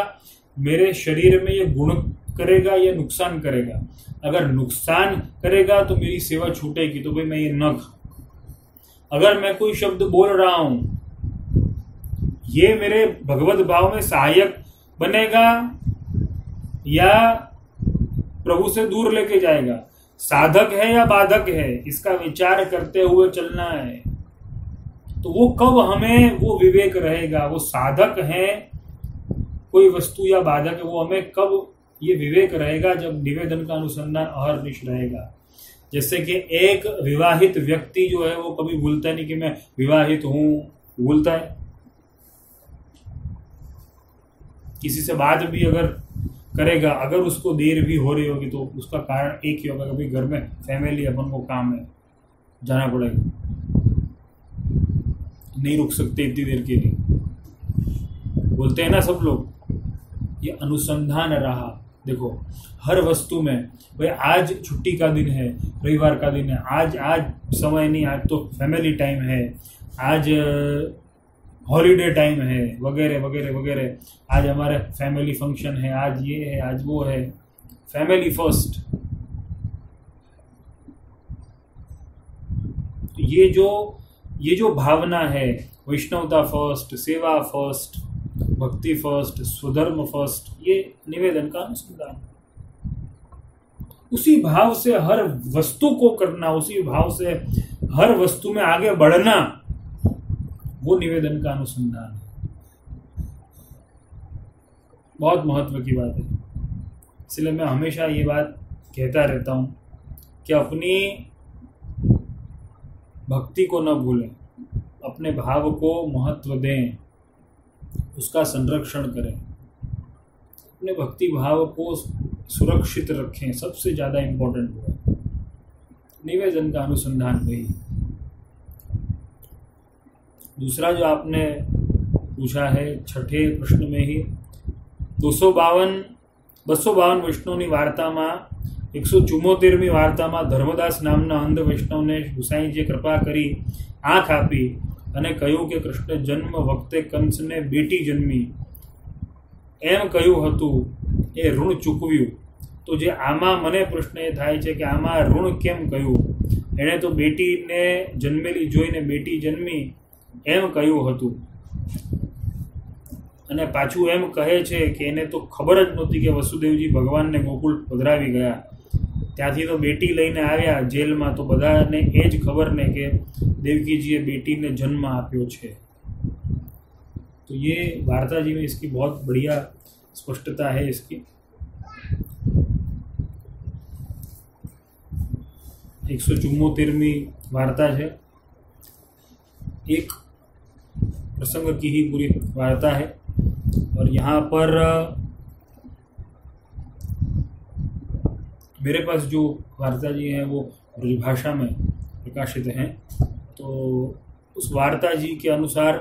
मेरे शरीर में ये गुण करेगा या नुकसान करेगा। अगर नुकसान करेगा तो मेरी सेवा छूटेगी, तो भाई मैं ये न खाऊं। अगर मैं कोई शब्द बोल रहा हूं, ये मेरे भगवत भाव में सहायक बनेगा या प्रभु से दूर लेके जाएगा, साधक है या बाधक है, इसका विचार करते हुए चलना है। तो वो कब हमें वो विवेक रहेगा, वो साधक है कोई वस्तु या बाधक है, वो हमें कब ये विवेक रहेगा जब निवेदन का अनुसंधान अहर्निश रहेगा। जैसे कि एक विवाहित व्यक्ति जो है वो कभी भूलता नहीं कि मैं विवाहित हूं, भूलता है। किसी से बात भी अगर करेगा, अगर उसको देर भी हो रही होगी तो उसका कारण एक ही होगा, कभी घर में फैमिली अपन को काम है, जाना पड़ेगा, नहीं रुक सकते इतनी देर के लिए, बोलते हैं ना सब लोग। ये अनुसंधान रहा। देखो हर वस्तु में, भाई आज छुट्टी का दिन है, रविवार का दिन है, आज समय नहीं, आज तो फैमिली टाइम है, आज हॉलीडे टाइम है, वगैरह वगैरह वगैरह, आज हमारे फैमिली फंक्शन है, आज ये है, आज वो है, फैमिली फर्स्ट। ये जो भावना है, वैष्णवता फर्स्ट, सेवा फर्स्ट, भक्ति फर्स्ट, स्वधर्म फर्स्ट, ये निवेदन का अनुसंधान। उसी भाव से हर वस्तु को करना, उसी भाव से हर वस्तु में आगे बढ़ना, वो निवेदन का अनुसंधान है। बहुत महत्व की बात है। इसलिए मैं हमेशा ये बात कहता रहता हूं कि अपनी भक्ति को न भूलें, अपने भाव को महत्व दें, उसका संरक्षण करें, अपने भक्ति भाव को सुरक्षित रखें। सबसे ज़्यादा इम्पोर्टेंट वो है निवेदन का अनुसंधान। वही दूसरा जो आपने पूछा है छठे प्रश्न में ही, 252 વૈષ્ણવની વાર્તામાં 174મી વાર્તામાં ધર્મદાસ નામના અંધ વૈષ્ણવને ગુસાઈજીએ કૃપા કરી આંખ આપી અને કહ્યું કે કૃષ્ણ જન્મ વખતે કંસને બેટી જન્મી એમ કહ્યું હતું, એ ઋણ ચૂકવ્યું। તો જે આમાં મને પ્રશ્ન એ થાય છે કે આમાં ઋણ કેમ કહ્યું? એણે તો બેટીને જન્મેલી જોઈને બેટી જન્મી એમ કહ્યું હતું, અને પાછું એમ કહે છે કે એને તો ખબર જ નહોતી કે વસુદેવજી ભગવાનને ગોકુળ પધરાવી ગયા, ત્યાંથી તો બેટી લઈને આવ્યા જેલમાં, તો બધાને એ જ ખબર ને કે देवकीजीए बेटी ने जन्म आप्यो छे। तो ये वार्ता जी में इसकी बहुत बढ़िया स्पष्टता है। इसकी 174મી वार्ता है, एक प्रसंग की ही पूरी वार्ता है। और यहाँ पर मेरे पास जो वार्ता जी हैं वो ब्रजभाषा में प्रकाशित हैं। तो उस वार्ता जी के अनुसार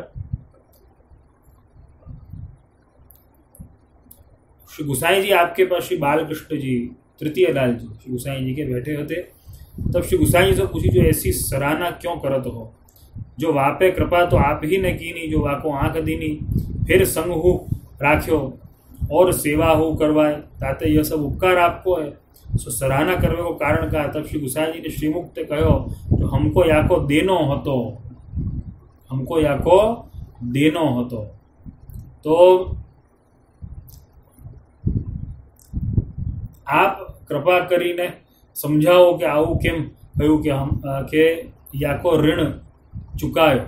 श्री गुसाई जी आपके पास श्री बालकृष्ण जी, तृतीय लाल जी श्री गुसाई जी के बैठे होते। तब श्री गुसाई जी से पूछी, जो ऐसी सराहना क्यों करत हो, जो वापे कृपा तो आप ही ने कीनी, जो वाको आंख दीनी, फिर संग हो राख्यो और सेवा हो करवाए, ताते यह सब उपकार आपको है, सो सराहना करने को कारण का। तब श्री गुसाई जी ने श्रीमुक्त कहो, जो हमको याको देनो हतो, हमको याको देनो हतो। तो आप कृपा करीने समझाओ कि आવું કેમ કહ્યું કે हम के याको ऋण चुकायो।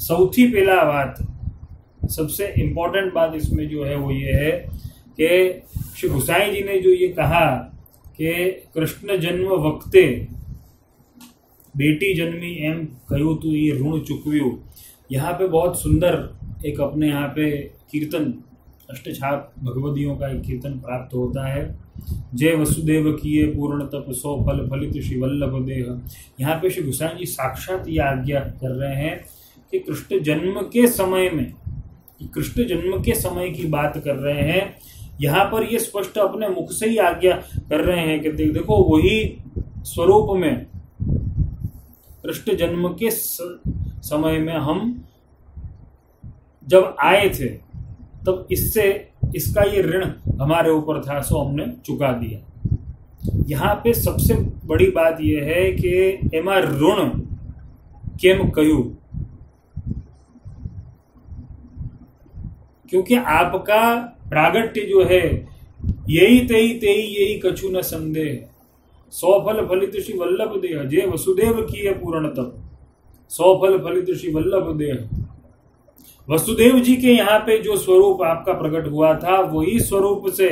સૌથી પહેલા વાત, सबसे इम्पोर्टेंट बात इसमें जो है वो ये है कि श्री गुसाई जी ने जो ये कहा कि कृष्ण जन्म वक्ते बेटी जन्मी एम कहूँ तो ये ऋण चुकव्यू। यहाँ पे बहुत सुंदर एक अपने यहाँ पे कीर्तन, अष्टछाप भगवदियों का एक कीर्तन प्राप्त होता है। जय वसुदेव किए पूर्ण तप सो फल फलित श्री वल्लभ देह। यहाँ पे श्री गुसाई जी साक्षात ये आज्ञा कर रहे हैं कि कृष्ण जन्म के समय में, कृष्ण जन्म के समय की बात कर रहे हैं। यहाँ पर ये स्पष्ट अपने मुख से ही आज्ञा कर रहे हैं कि देखो वही स्वरूप में कृष्ण जन्म के समय में हम जब आए थे, तब इससे इसका ये ऋण हमारे ऊपर था, सो हमने चुका दिया। यहाँ पे सबसे बड़ी बात यह है कि एमा ऋण केम कयू, क्योंकि आपका प्रागट्य जो है यही तेई तेई यही कछु न संदेह, सौ फल फलित श्री वल्लभ देह। जे वसुदेव किए पूर्ण तप, सौ फल फलित श्री वल्लभ देह। वसुदेव जी के यहाँ पे जो स्वरूप आपका प्रकट हुआ था, वही स्वरूप से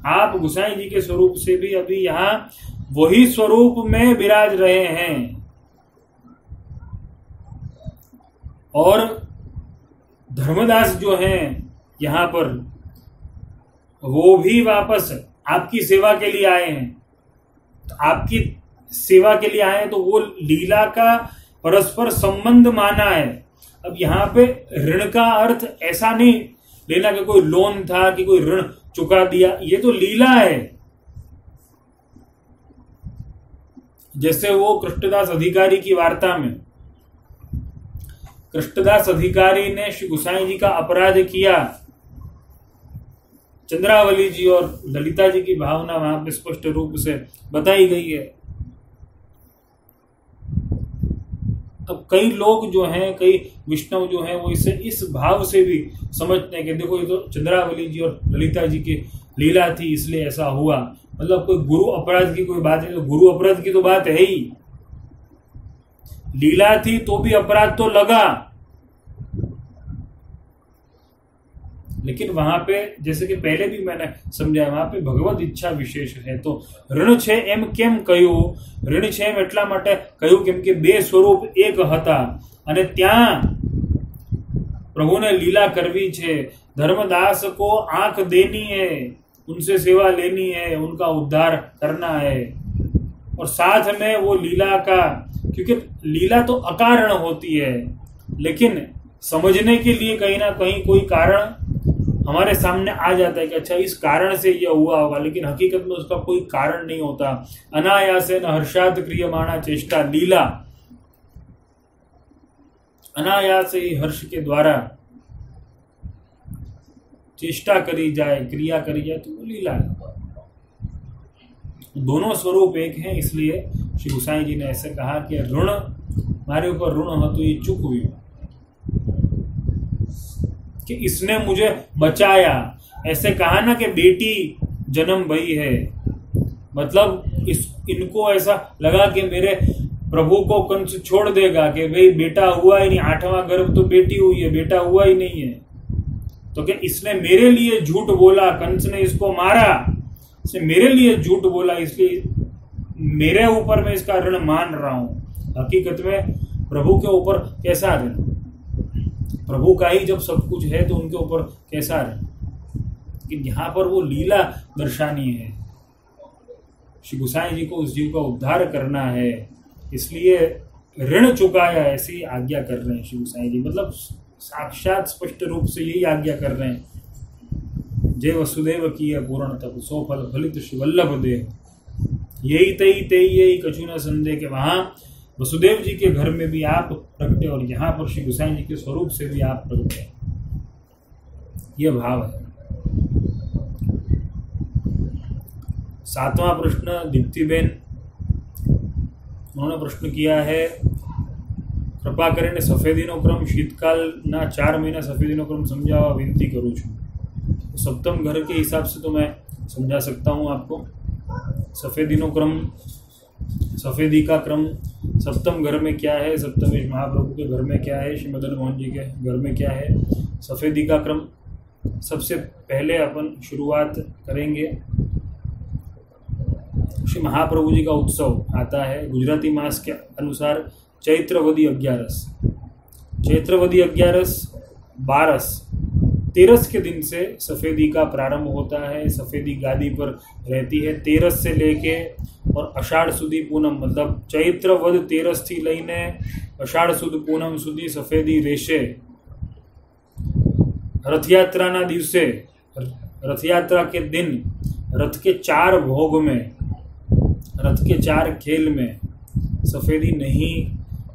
आप गोसाई जी के स्वरूप से भी अभी यहाँ वही स्वरूप में विराज रहे हैं। और धर्मदास जो हैं यहाँ पर, वो भी वापस आपकी सेवा के लिए आए हैं। तो आपकी सेवा के लिए आए हैं, तो वो लीला का परस्पर संबंध माना है। अब यहाँ पे ऋण का अर्थ ऐसा नहीं लेना कि कोई लोन था कि कोई ऋण चुका दिया, ये तो लीला है। जैसे वो कृष्णदास अधिकारी की वार्ता में, कृष्णदास अधिकारी ने श्री गोसाई जी का अपराध किया, चंद्रावली जी और ललिता जी की भावना वहां पे स्पष्ट रूप से बताई गई है। अब कई लोग जो हैं, कई विष्णु जो हैं, वो इसे इस भाव से भी समझते हैं कि देखो ये तो चंद्रावली जी और ललिता जी की लीला थी इसलिए ऐसा हुआ। मतलब कोई गुरु अपराध की कोई बात है, तो गुरु अपराध की तो बात है ही। लीला थी तो भी अपराध तो लगा, लेकिन वहां पे जैसे कि पहले भी मैंने समझाया, वहां पे भगवत इच्छा विशेष है। तो ऋण छे एम केम कह્યું, ऋण छे એમ એટલા માટે કહ્યું કેમ કે બે સ્વરૂપ એક હતા અને ત્યાં प्रभु ने लीला करवी छे। धर्मदास को आंख देनी है, उनसे सेवा लेनी है, उनका उद्धार करना है। और साथ में वो लीला का, क्योंकि लीला तो अकारण होती है, लेकिन समझने के लिए कहीं ना कहीं कोई कारण हमारे सामने आ जाता है कि अच्छा इस कारण से यह हुआ होगा, लेकिन हकीकत में उसका कोई कारण नहीं होता। अनायासेन हर्षाद क्रियमाणा चेष्टा लीला, अनायास ही हर्ष के द्वारा चेष्टा करी जाए, क्रिया करी जाए, तो वो लीला है। दोनों स्वरूप एक हैं, इसलिए श्री गोसाई जी ने ऐसे कहा कि ऋण, हमारे ऊपर ऋण हो तो ये चूक हुई कि इसने मुझे बचाया। ऐसे कहा ना कि बेटी जन्म भई है, मतलब इनको ऐसा लगा कि मेरे प्रभु को कंस छोड़ देगा कि भाई बेटा हुआ ही नहीं, 8वां गर्भ तो बेटी हुई है, बेटा हुआ ही नहीं है। तो क्या इसने मेरे लिए झूठ बोला, कंस ने इसको मारा, इसने मेरे लिए झूठ बोला, इसलिए मेरे ऊपर मैं इसका ऋण मान रहा हूं। हकीकत में प्रभु के ऊपर कैसा ऋण? प्रभु का ही जब सब कुछ है तो उनके ऊपर कैसा ऋण? लेकिन यहां पर वो लीला दर्शानी है, श्री गोसाई जी को उस जीव का उद्धार करना है, इसलिए ऋण चुकाया ऐसी आज्ञा कर रहे हैं श्री गोसाई जी। मतलब साक्षात स्पष्ट रूप से यही आज्ञा कर रहे हैं, जय वसुदेव की है पूर्ण तप सो फल फलित श्री वल्लभ देव, यही तई तई यही कछु न संदेह। के वहां वसुदेव जी के घर में भी आप प्रगटे और यहाँ पर श्री गोसाई जी के स्वरूप से भी आप प्रगटे, यह भाव है। 7वां प्रश्न दीप्तिबेन, उन्होंने प्रश्न किया है, कृपा કરીને सफेदीनो क्रम शीतकालना 4 महीना सफेदीनो क्रम समझावा विनती करूँ छूँ। तो सप्तम घर के हिसाब से तो मैं समझा सकता हूँ आपको। सफेदीनो क्रम, सफेदी का क्रम सप्तम घर में क्या है, सप्तमेश महाप्रभु के घर में क्या है, श्री मदन मोहन जी के घर में क्या है। सफेदी का क्रम सबसे पहले अपन शुरुआत करेंगे, श्री महाप्रभु जी का उत्सव आता है गुजराती मास के अनुसार चैत्रवदी 11, चैत्रवदी 11 12 13 के दिन से सफेदी का प्रारंभ होता है। सफेदी गादी पर रहती है 13 से लेके और अषाढ़ सुधी पूनम, मतलब चैत्रवद 13 थी लईने अषाढ़ सुद पूनम सुधी सफेदी રહેશે। रथयात्रा दिवसे, रथयात्रा के दिन रथ के 4 भोग में, रथ के 4 खेल में सफेदी नहीं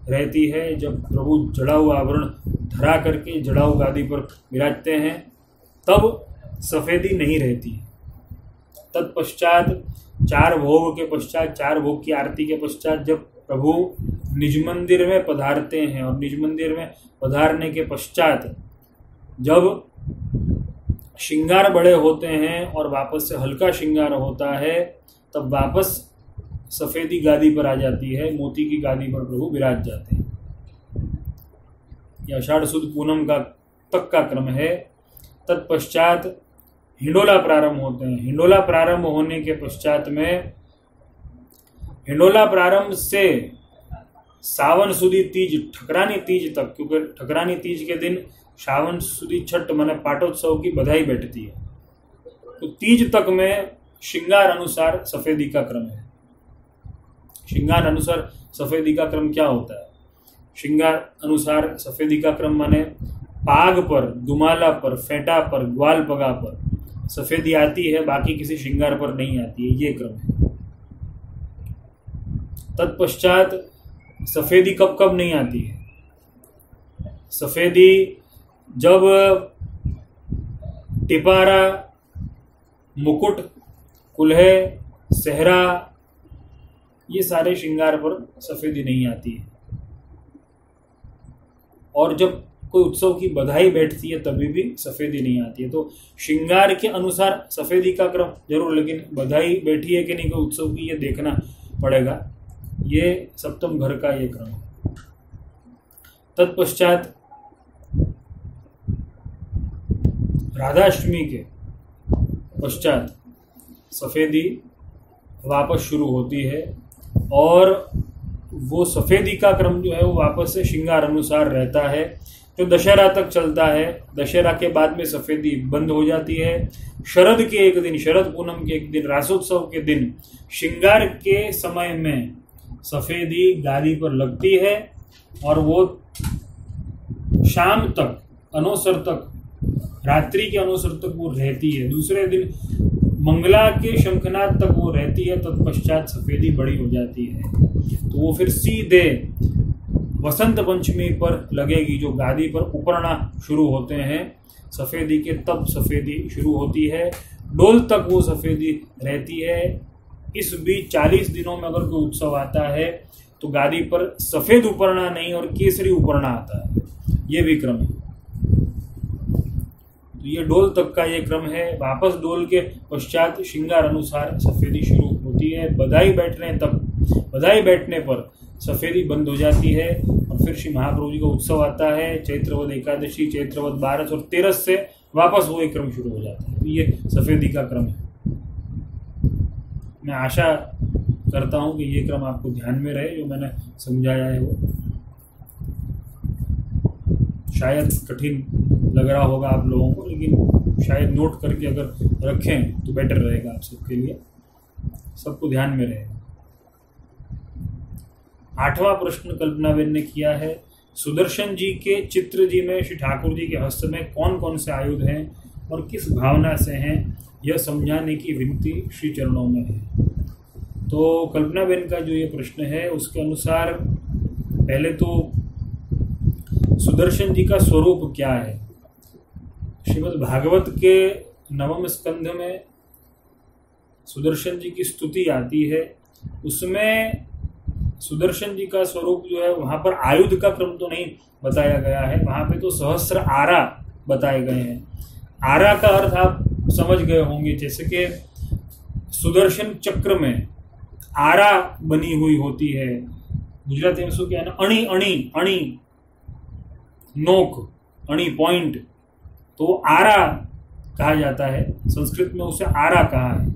रहती है। जब प्रभु जड़ाऊ आवरण धरा करके जड़ाऊ गादी पर विराजते हैं तब सफेदी नहीं रहती है। तत्पश्चात 4 भोग के पश्चात, 4 भोग की आरती के पश्चात जब प्रभु निज मंदिर में पधारते हैं और निज मंदिर में पधारने के पश्चात जब श्रृंगार बड़े होते हैं और वापस से हल्का श्रृंगार होता है, तब वापस सफेदी गादी पर आ जाती है, मोती की गादी पर प्रभु विराज जाते हैं। या आषाढ़ सुद पूनम का तक का क्रम है। तत्पश्चात हिंडोला प्रारंभ होते हैं। हिंडोला प्रारंभ होने के पश्चात में हिंडोला प्रारंभ से सावन सुदी तीज, ठकरानी तीज तक, क्योंकि ठकरानी तीज के दिन सावन सुदी छठ माने पाटोत्सव की बधाई बैठती है, तो तीज तक में श्रृंगार अनुसार सफेदी का क्रम है। श्रृंगार अनुसार सफेदी का क्रम क्या होता है? श्रृंगार अनुसार सफेदी का क्रम माने पाग पर, दुमाला पर, फेंटा पर, ग्वाल पगा पर सफेदी आती है, बाकी किसी श्रृंगार पर नहीं आती है, ये क्रम है। तत्पश्चात सफेदी कब कब नहीं आती है? सफेदी जब टिपारा, मुकुट, कुल्हे, सेहरा, ये सारे श्रृंगार पर सफेदी नहीं आती है। और जब कोई उत्सव की बधाई बैठती है तभी भी सफेदी नहीं आती है। तो श्रृंगार के अनुसार सफेदी का क्रम जरूर, लेकिन बधाई बैठी है कि नहीं कोई उत्सव की, ये देखना पड़ेगा। ये सप्तम घर का ये क्रम है। तत्पश्चात राधाष्टमी के पश्चात सफेदी वापस शुरू होती है, और वो सफेदी का क्रम जो है वो वापस से श्रृंगार अनुसार रहता है, जो दशहरा तक चलता है। दशहरा के बाद में सफेदी बंद हो जाती है। शरद के एक दिन, शरद पूनम के एक दिन, रासोत्सव के दिन श्रृंगार के समय में सफेदी गादी पर लगती है, और वो शाम तक, अनोसर तक, रात्रि के अनोसर तक वो रहती है। दूसरे दिन मंगला के शंखनाद तक वो रहती है। तत्पश्चात सफेदी बड़ी हो जाती है, तो वो फिर सीधे वसंत पंचमी पर लगेगी, जो गादी पर उपरना शुरू होते हैं सफेदी के, तब सफेदी शुरू होती है। डोल तक वो सफेदी रहती है। इस बीच 40 दिनों में अगर कोई उत्सव आता है तो गादी पर सफेद उपरना नहीं और केसरी उपरना आता है, ये भी क्रम है। तो ये डोल तक का ये क्रम है। वापस डोल के पश्चात श्रृंगार अनुसार सफेदी शुरू होती है। बधाई बैठने पर सफेदी बंद हो जाती है, और फिर श्री महाप्रभु जी का उत्सव आता है। चैत्रवद एकादशी, चैत्रवद 12 और 13 से वापस वो एक क्रम शुरू हो जाता है। तो ये सफेदी का क्रम है। मैं आशा करता हूँ कि ये क्रम आपको ध्यान में रहे, जो मैंने समझाया है वो। शायद कठिन लग रहा होगा आप लोगों को, लेकिन शायद नोट करके अगर रखें तो बेटर रहेगा आप सबके लिए, सबको ध्यान में रहेगा। 8वां प्रश्न कल्पनाबेन ने किया है, सुदर्शन जी के चित्र जी में श्री ठाकुर जी के हस्त में कौन कौन से आयुध हैं और किस भावना से हैं, यह समझाने की विनती श्री चरणों में है। तो कल्पनाबेन का जो ये प्रश्न है उसके अनुसार पहले तो सुदर्शन जी का स्वरूप क्या है। श्रीमद् भागवत के 9वें स्कंध में सुदर्शन जी की स्तुति आती है, उसमें सुदर्शन जी का स्वरूप जो है वहाँ पर आयुध का क्रम तो नहीं बताया गया है, वहाँ पे तो सहस्त्र आरा बताए गए हैं। आरा का अर्थ आप समझ गए होंगे, जैसे कि सुदर्शन चक्र में आरा बनी हुई होती है। गुजराती में શું कहना, अणी अणी अणी नोक, अणी पॉइंट, तो आरा कहा जाता है। संस्कृत में उसे आरा कहा है।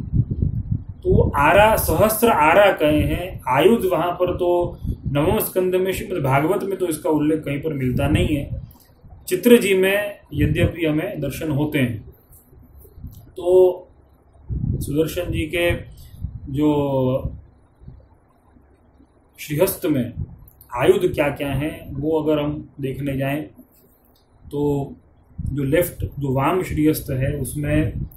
तो आरा, सहस्त्र आरा कहे हैं। आयुध वहाँ पर तो 9वें स्कंद में श्रीमद् भागवत में तो इसका उल्लेख कहीं पर मिलता नहीं है। चित्र जी में यद्यपि हमें दर्शन होते हैं। तो सुदर्शन जी के जो श्रीहस्त में आयुध क्या क्या हैं वो अगर हम देखने जाएं तो जो लेफ्ट, जो वाम श्रीहस्त है उसमें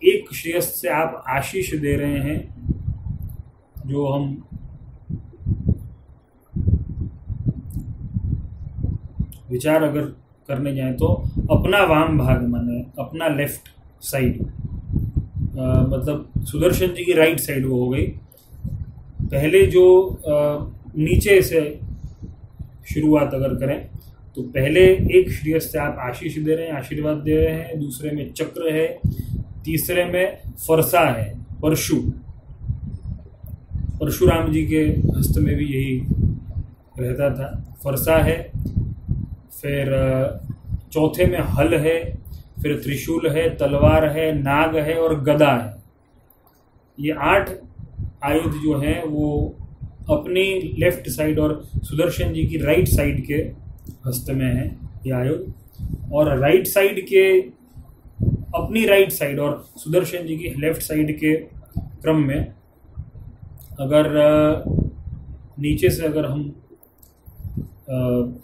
एक श्रीहस्त से आप आशीष दे रहे हैं। जो हम विचार अगर करने जाएं तो अपना वाम भाग माने अपना लेफ्ट साइड, मतलब सुदर्शन जी की राइट साइड वो हो गई। पहले जो नीचे से शुरुआत अगर करें तो पहले एक श्रीहस्त से आप आशीष दे रहे हैं, आशीर्वाद दे रहे हैं। दूसरे में चक्र है, तीसरे में फरसा है, परशु। परशुराम जी के हस्त में भी यही रहता था, फरसा है। फिर चौथे में हल है, फिर त्रिशूल है, तलवार है, नाग है और गदा है। ये 8 आयुध जो हैं वो अपनी लेफ्ट साइड और सुदर्शन जी की राइट साइड के हस्त में है ये आयुध। और राइट साइड के अपनी राइट साइड और सुदर्शन जी की लेफ्ट साइड के क्रम में अगर नीचे से अगर हम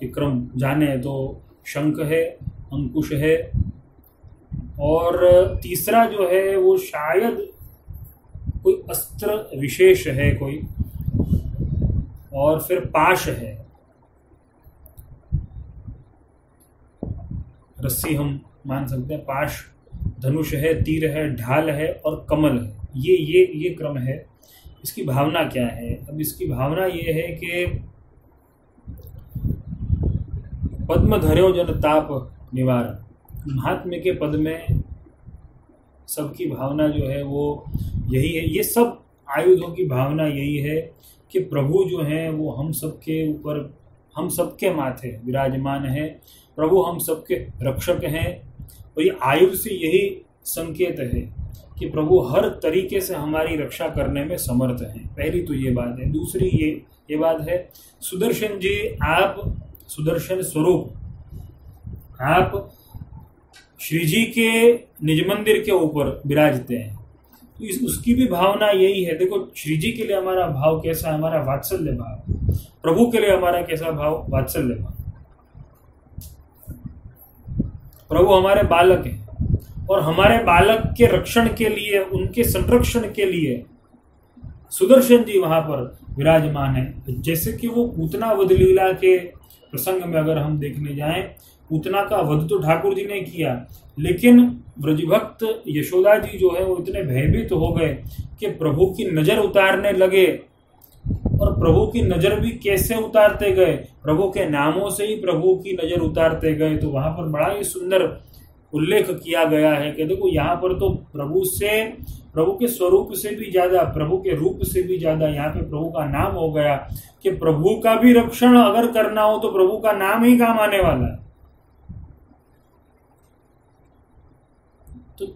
एक क्रम जाने तो शंख है, अंकुश है, और तीसरा जो है वो शायद कोई अस्त्र विशेष है कोई, और फिर पाश है, रस्सी हम मान सकते हैं, पाश, धनुष है, तीर है, ढाल है और कमल है। ये क्रम है। इसकी भावना क्या है? अब इसकी भावना ये है कि पद्म धर्यो जन ताप निवारण, महात्म्य के पद में सबकी भावना जो है वो यही है। ये सब आयुधों की भावना यही है कि प्रभु जो हैं वो हम सबके ऊपर, हम सबके माथे विराजमान है। प्रभु हम सबके रक्षक हैं। और ये आयुध से यही संकेत है कि प्रभु हर तरीके से हमारी रक्षा करने में समर्थ हैं। पहली तो ये बात है। दूसरी ये बात है, सुदर्शन जी आप सुदर्शन स्वरूप, आप श्री जी के निज मंदिर के ऊपर विराजते हैं, तो उसकी भी भावना यही है। देखो श्री जी के लिए हमारा भाव कैसा है? हमारा वात्सल्य भाव। प्रभु के लिए हमारा कैसा भाव? वात्सल्य भाव। प्रभु हमारे बालक हैं और हमारे बालक के रक्षण के लिए, उनके संरक्षण के लिए सुदर्शन जी वहां पर विराजमान है। जैसे कि वो पूतना वध लीला के प्रसंग में अगर हम देखने जाएं, पूतना का वध तो ठाकुर जी ने किया, लेकिन ब्रजभक्त यशोदा जी जो है वो इतने भयभीत हो गए कि प्रभु की नजर उतारने लगे। और प्रभु की नजर भी कैसे उतारते गए? प्रभु के नामों से ही प्रभु की नजर उतारते गए। तो वहां पर बड़ा ही सुंदर उल्लेख किया गया है कि देखो यहाँ पर तो प्रभु के स्वरूप से भी ज्यादा, प्रभु के रूप से भी ज्यादा यहाँ पे प्रभु का नाम हो गया कि प्रभु का भी रक्षण अगर करना हो तो प्रभु का नाम ही काम आने वाला है। तो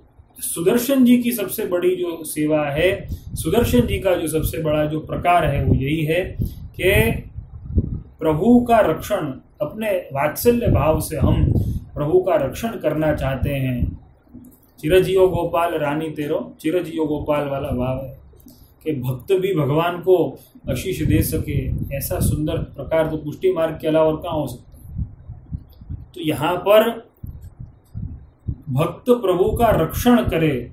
सुदर्शन जी की सबसे बड़ी जो सेवा है, सुदर्शन जी का जो सबसे बड़ा जो प्रकार है वो यही है कि प्रभु का रक्षण, अपने वात्सल्य भाव से हम प्रभु का रक्षण करना चाहते हैं। चिरजियो गोपाल रानी तेरो, चिरजियो गोपाल वाला भाव है कि भक्त भी भगवान को आशीष दे सके, ऐसा सुंदर प्रकार तो पुष्टि मार्ग के अलावा और कहाँ हो सकता है। तो यहाँ पर भक्त प्रभु का रक्षण करे,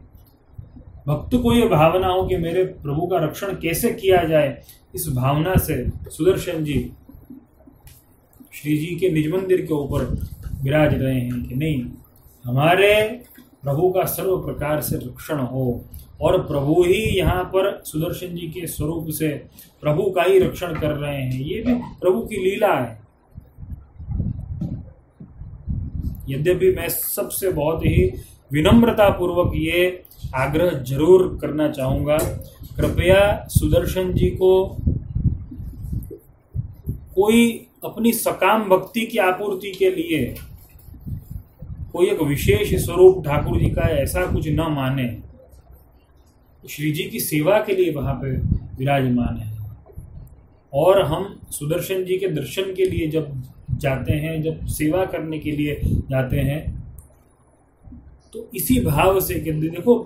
भक्त को ये भावना हो कि मेरे प्रभु का रक्षण कैसे किया जाए, इस भावना से सुदर्शन जी श्री जी के निज मंदिर के ऊपर विराज रहे हैं कि नहीं, हमारे प्रभु का सर्व प्रकार से रक्षण हो। और प्रभु ही यहाँ पर सुदर्शन जी के स्वरूप से प्रभु का ही रक्षण कर रहे हैं। ये भी प्रभु की लीला है। यद्यपि मैं सबसे बहुत ही विनम्रता पूर्वक ये आग्रह जरूर करना चाहूँगा, कृपया सुदर्शन जी को कोई अपनी सकाम भक्ति की आपूर्ति के लिए कोई एक विशेष स्वरूप ठाकुर जी का ऐसा कुछ न माने। श्री जी की सेवा के लिए वहां पे विराजमान है। और हम सुदर्शन जी के दर्शन के लिए जब जाते हैं, जब सेवा करने के लिए जाते हैं, तो इसी भाव से कि देखो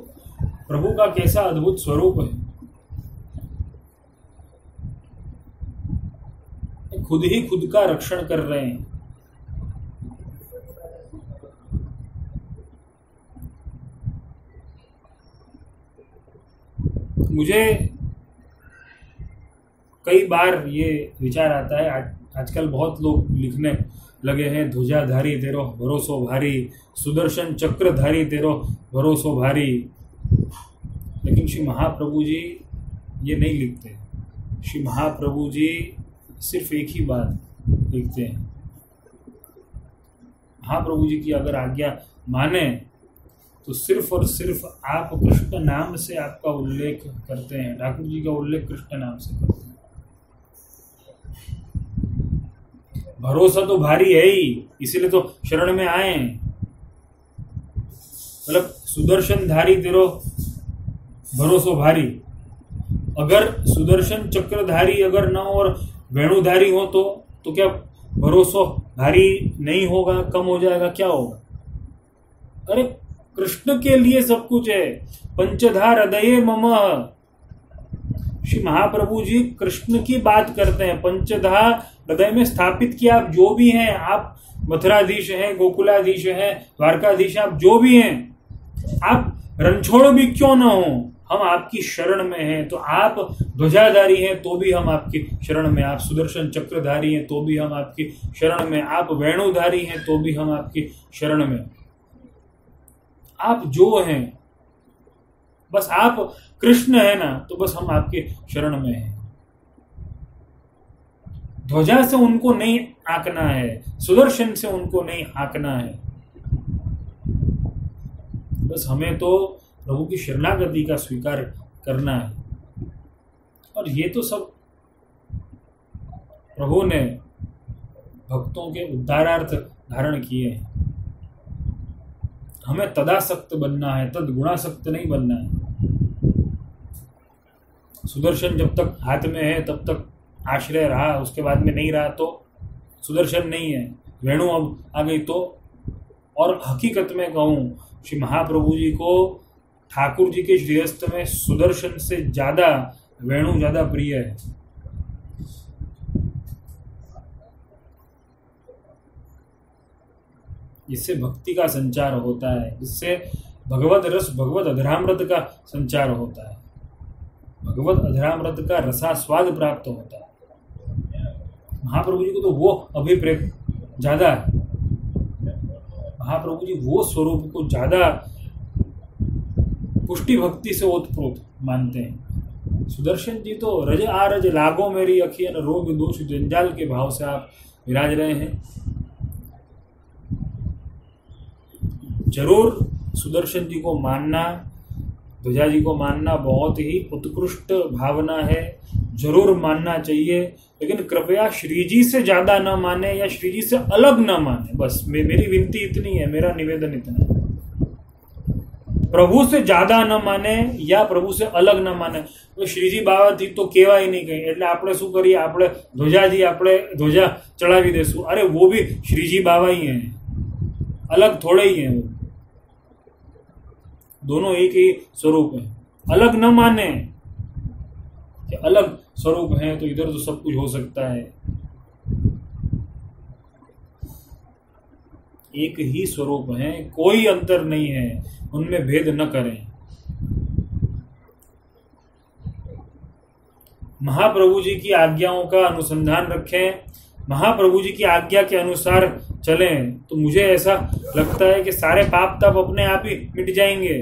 प्रभु का कैसा अद्भुत स्वरूप है, खुद ही खुद का रक्षण कर रहे हैं। मुझे कई बार ये विचार आता है, आजकल बहुत लोग लिखने लगे हैं, ध्वजाधारी तेरो भरोसो भारी, सुदर्शन चक्रधारी तेरो भरोसो भारी। लेकिन श्री महाप्रभु जी ये नहीं लिखते। श्री महाप्रभु जी सिर्फ एक ही बात लिखते हैं। महाप्रभु जी की अगर आज्ञा माने तो सिर्फ और सिर्फ आप कृष्ण नाम से आपका उल्लेख करते हैं, ठाकुर जी का उल्लेख कृष्ण नाम से करते हैं। भरोसा तो भारी है ही, इसीलिए तो शरण में आए हैं। मतलब सुदर्शन धारी तेरो भरोसो भारी। अगर सुदर्शन चक्रधारी अगर न हो और वेणुधारी हो तो क्या भरोसो भारी नहीं होगा, कम हो जाएगा, क्या होगा? अरे कृष्ण के लिए सब कुछ है। पंचधा हृदये मम, श्री महाप्रभु जी कृष्ण की बात करते हैं। पंचधा हृदय में स्थापित किया, आप जो भी हैं, आप मथुराधीश हैं, गोकुलाधीश हैं, द्वारकाधीश, आप जो भी हैं, आप रणछोड़ भी क्यों ना हो, हम आपकी शरण में हैं। तो आप ध्वजाधारी हैं तो भी हम आपकी शरण में, आप सुदर्शन चक्रधारी हैं तो भी हम आपकी शरण में, आप वेणुधारी हैं तो भी हम आपकी शरण में। आप जो हैं, बस आप कृष्ण है ना, तो बस हम आपके शरण में हैं। ध्वजा से उनको नहीं आंकना है, सुदर्शन से उनको नहीं आंकना है, बस हमें तो प्रभु की शरणागति का स्वीकार करना है। और ये तो सब प्रभु ने भक्तों के उद्धारार्थ धारण किए हैं। हमें तदासक्त बनना है, तद गुणासक्त नहीं बनना है। सुदर्शन जब तक हाथ में है तब तक आश्रय रहा, उसके बाद में नहीं रहा तो सुदर्शन नहीं है। वेणु अब आ गई तो, और हकीकत में कहूँ, श्री महाप्रभु जी को ठाकुर जी के श्रीहस्त में सुदर्शन से ज्यादा वेणु ज्यादा प्रिय है। इससे भक्ति का संचार होता है, इससे भगवत रस, भगवत अधरामृत का संचार होता है, भगवत अधरामृत का रसास्वाद प्राप्त होता है। महाप्रभु जी को तो वो अभिप्रेत ज्यादा है, महाप्रभु जी वो स्वरूप को ज्यादा पुष्टि भक्ति से ओतप्रोत मानते हैं। सुदर्शन जी तो रज आरज लागो मेरी अखियन रोग दोष जंजाल के भाव से आप विराज रहे हैं। जरूर सुदर्शन जी को मानना, ध्वजा जी को मानना बहुत ही उत्कृष्ट भावना है, जरूर मानना चाहिए, लेकिन कृपया श्री जी से ज्यादा न माने या श्री जी से अलग न माने। बस मेरी विनती इतनी है, मेरा निवेदन इतना है। प्रभु से ज्यादा न माने या प्रभु से अलग न माने। तो श्रीजी बाबा थी तो केवाय नहीं कहीं, એટલે આપણે શું કરીએ, આપણે ध्वजाजी આપણે ध्वजा ચડાવી દેશું। अरे वो भी श्रीजी बाबा ही हैं, अलग थोड़े ही हैं, वो दोनों एक ही स्वरूप है। अलग न माने कि अलग स्वरूप है तो इधर तो सब कुछ हो सकता है, एक ही स्वरूप है, कोई अंतर नहीं है, उनमें भेद न करें। महाप्रभु जी की आज्ञाओं का अनुसंधान रखें, महाप्रभु जी की आज्ञा के अनुसार चलें, तो मुझे ऐसा लगता है कि सारे पाप ताप अपने आप ही मिट जाएंगे।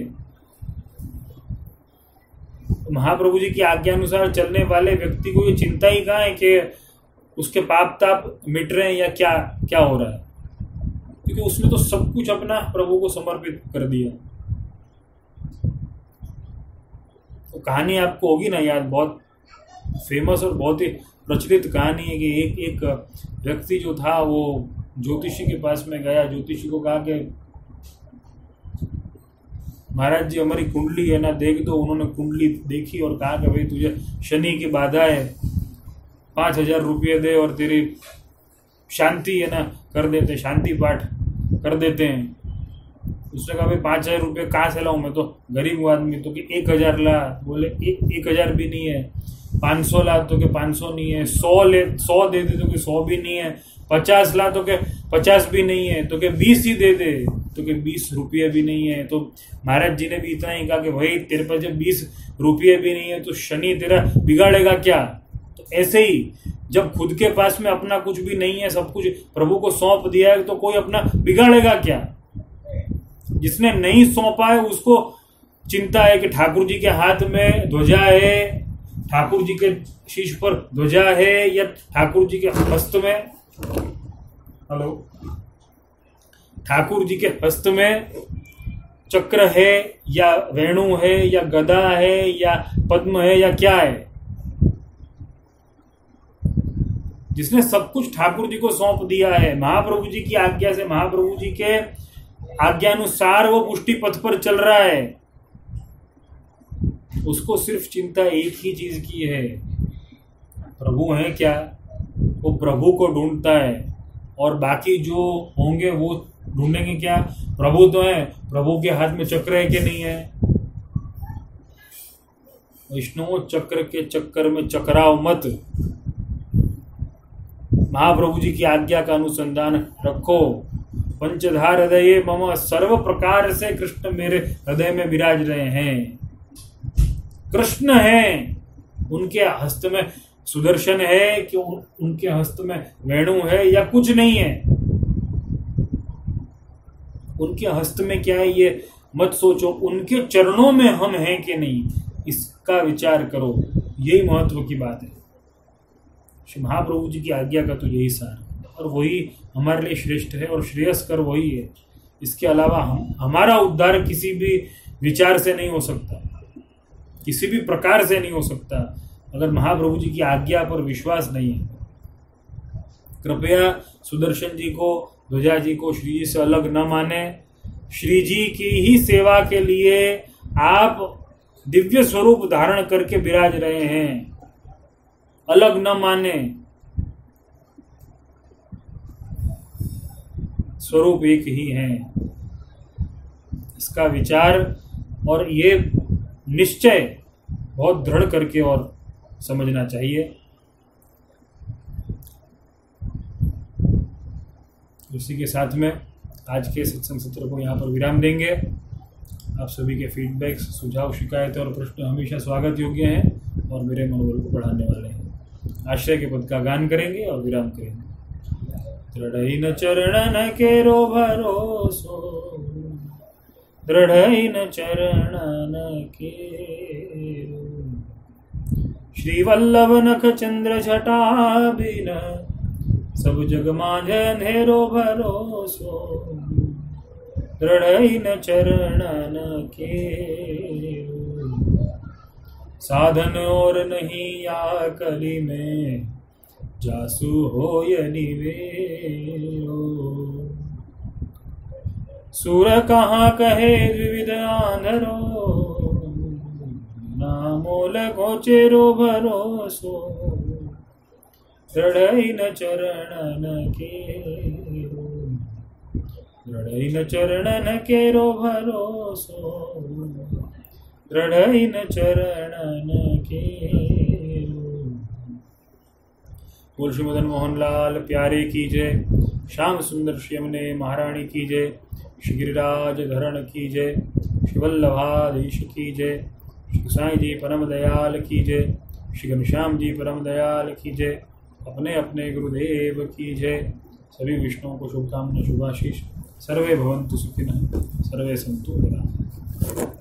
तो महाप्रभु जी की आज्ञा अनुसार चलने वाले व्यक्ति को ये चिंता ही कहाँ है कि उसके पाप ताप मिट रहे हैं या क्या क्या हो रहा है, क्योंकि उसने तो सब कुछ अपना प्रभु को समर्पित कर दिया। तो कहानी आपको होगी ना याद, बहुत फेमस और बहुत ही प्रचलित कहानी है कि एक व्यक्ति जो था वो ज्योतिषी के पास में गया, ज्योतिषी को कहा कि महाराज जी हमारी कुंडली है ना देख दो। उन्होंने कुंडली देखी और कहा कि भाई तुझे शनि की बाधा है, 5,000 रुपये दे और तेरी शांति है ना कर देते, शांति पाठ कर देते हैं। उसने कहा भाई 5,000 रुपये कहाँ से लाऊं, मैं तो गरीब हूँ आदमी। तो कि 1,000 ला, बोले 1,000 भी नहीं है। 500 ला तो कि 500 नहीं है। 100 दे दे तो कि 100 भी नहीं है। 50 ला तो कि 50 भी नहीं है। तो कि 20 ही दे दे तो कि 20 रुपये भी नहीं है। तो महाराज जी ने भी इतना ही कहा कि भाई तेरे पास जब 20 रुपये भी नहीं है तो शनि तेरा बिगाड़ेगा क्या। तो ऐसे ही जब खुद के पास में अपना कुछ भी नहीं है, सब कुछ प्रभु को सौंप दिया है, तो कोई अपना बिगाड़ेगा क्या। जिसने नहीं सौंपा है उसको चिंता है कि ठाकुर जी के हाथ में ध्वजा है, ठाकुर जी के शीश पर ध्वजा है, या ठाकुर जी के हस्त में, हेलो, ठाकुर जी के हस्त में चक्र है या वेणु है या गदा है या पद्म है या क्या है। जिसने सब कुछ ठाकुर जी को सौंप दिया है, महाप्रभु जी की आज्ञा से, महाप्रभु जी के आज्ञानुसार वो पुष्टि पथ पर चल रहा है, उसको सिर्फ चिंता एक ही चीज की है, प्रभु है क्या, वो प्रभु को ढूंढता है, और बाकी जो होंगे वो ढूंढेंगे क्या, प्रभु तो है, प्रभु के हाथ में चक्र है कि नहीं है। विष्णु चक्र के चक्कर में चकराव मत, महाप्रभु जी की आज्ञा का अनुसंधान रखो। पंचधार हृदय मम, सर्व प्रकार से कृष्ण मेरे हृदय में विराज रहे हैं, कृष्ण है, उनके हस्त में सुदर्शन है कि उनके हस्त में वेणु है या कुछ नहीं है, उनके हस्त में क्या है ये मत सोचो, उनके चरणों में हम हैं कि नहीं इसका विचार करो, यही महत्व की बात है। श्री महाप्रभु जी की आज्ञा का तो यही सार है, और वही हमारे लिए श्रेष्ठ है और श्रेयस्कर वही है। इसके अलावा हमारा उद्धार किसी भी विचार से नहीं हो सकता, किसी भी प्रकार से नहीं हो सकता, अगर महाप्रभु जी की आज्ञा पर विश्वास नहीं है। कृपया सुदर्शन जी को, ध्वजा जी को श्री जी से अलग न माने, श्री जी की ही सेवा के लिए आप दिव्य स्वरूप धारण करके विराज रहे हैं, अलग न माने, स्वरूप एक ही है, इसका विचार और ये निश्चय बहुत दृढ़ करके और समझना चाहिए। उसी के साथ में आज के सत्संग सत्र को यहाँ पर विराम देंगे। आप सभी के फीडबैक्स, सुझाव, शिकायतें और प्रश्न हमेशा स्वागत योग्य हैं और मेरे मनोबल को बढ़ाने वाले हैं। आश्रय के पद का गान करेंगे और विराम करेंगे। दृढ़ चरणन केरो भरोसो, दृढ़ चरणन केरो, श्री वल्लभ नख चंद्र छटा बिन, सब जग माझ अंधेरो भरोसो, दृढ़ चरणन केरो, साधन और नहीं या कली में, जासु हो निवेरो, सूर कहाँ कहे द्विविध आंधरो, नामोल गोचेरो भरोसो, दृढ़ चरणन केरो, दृढ़ चरणन केरो भरोसो, दृढ़ चरणन केरो। बोल श्री मदन मोहन लाल प्यारे की जय, श्याम सुंदर श्री यमुने महारानी की जय, श्री गिरिराज धरण की जय, श्री वल्लभाधीश की जय, श्री साईं जी परम दयाल की जय, श्री घनश्याम जी परम दयाल की जय, अपने अपने गुरुदेव की जय। सभी विष्णुओं को शुभकामना, शुभाशीष। सर्वे भवन्तु सुखिनः, सर्वे सन्तु निरामयाः।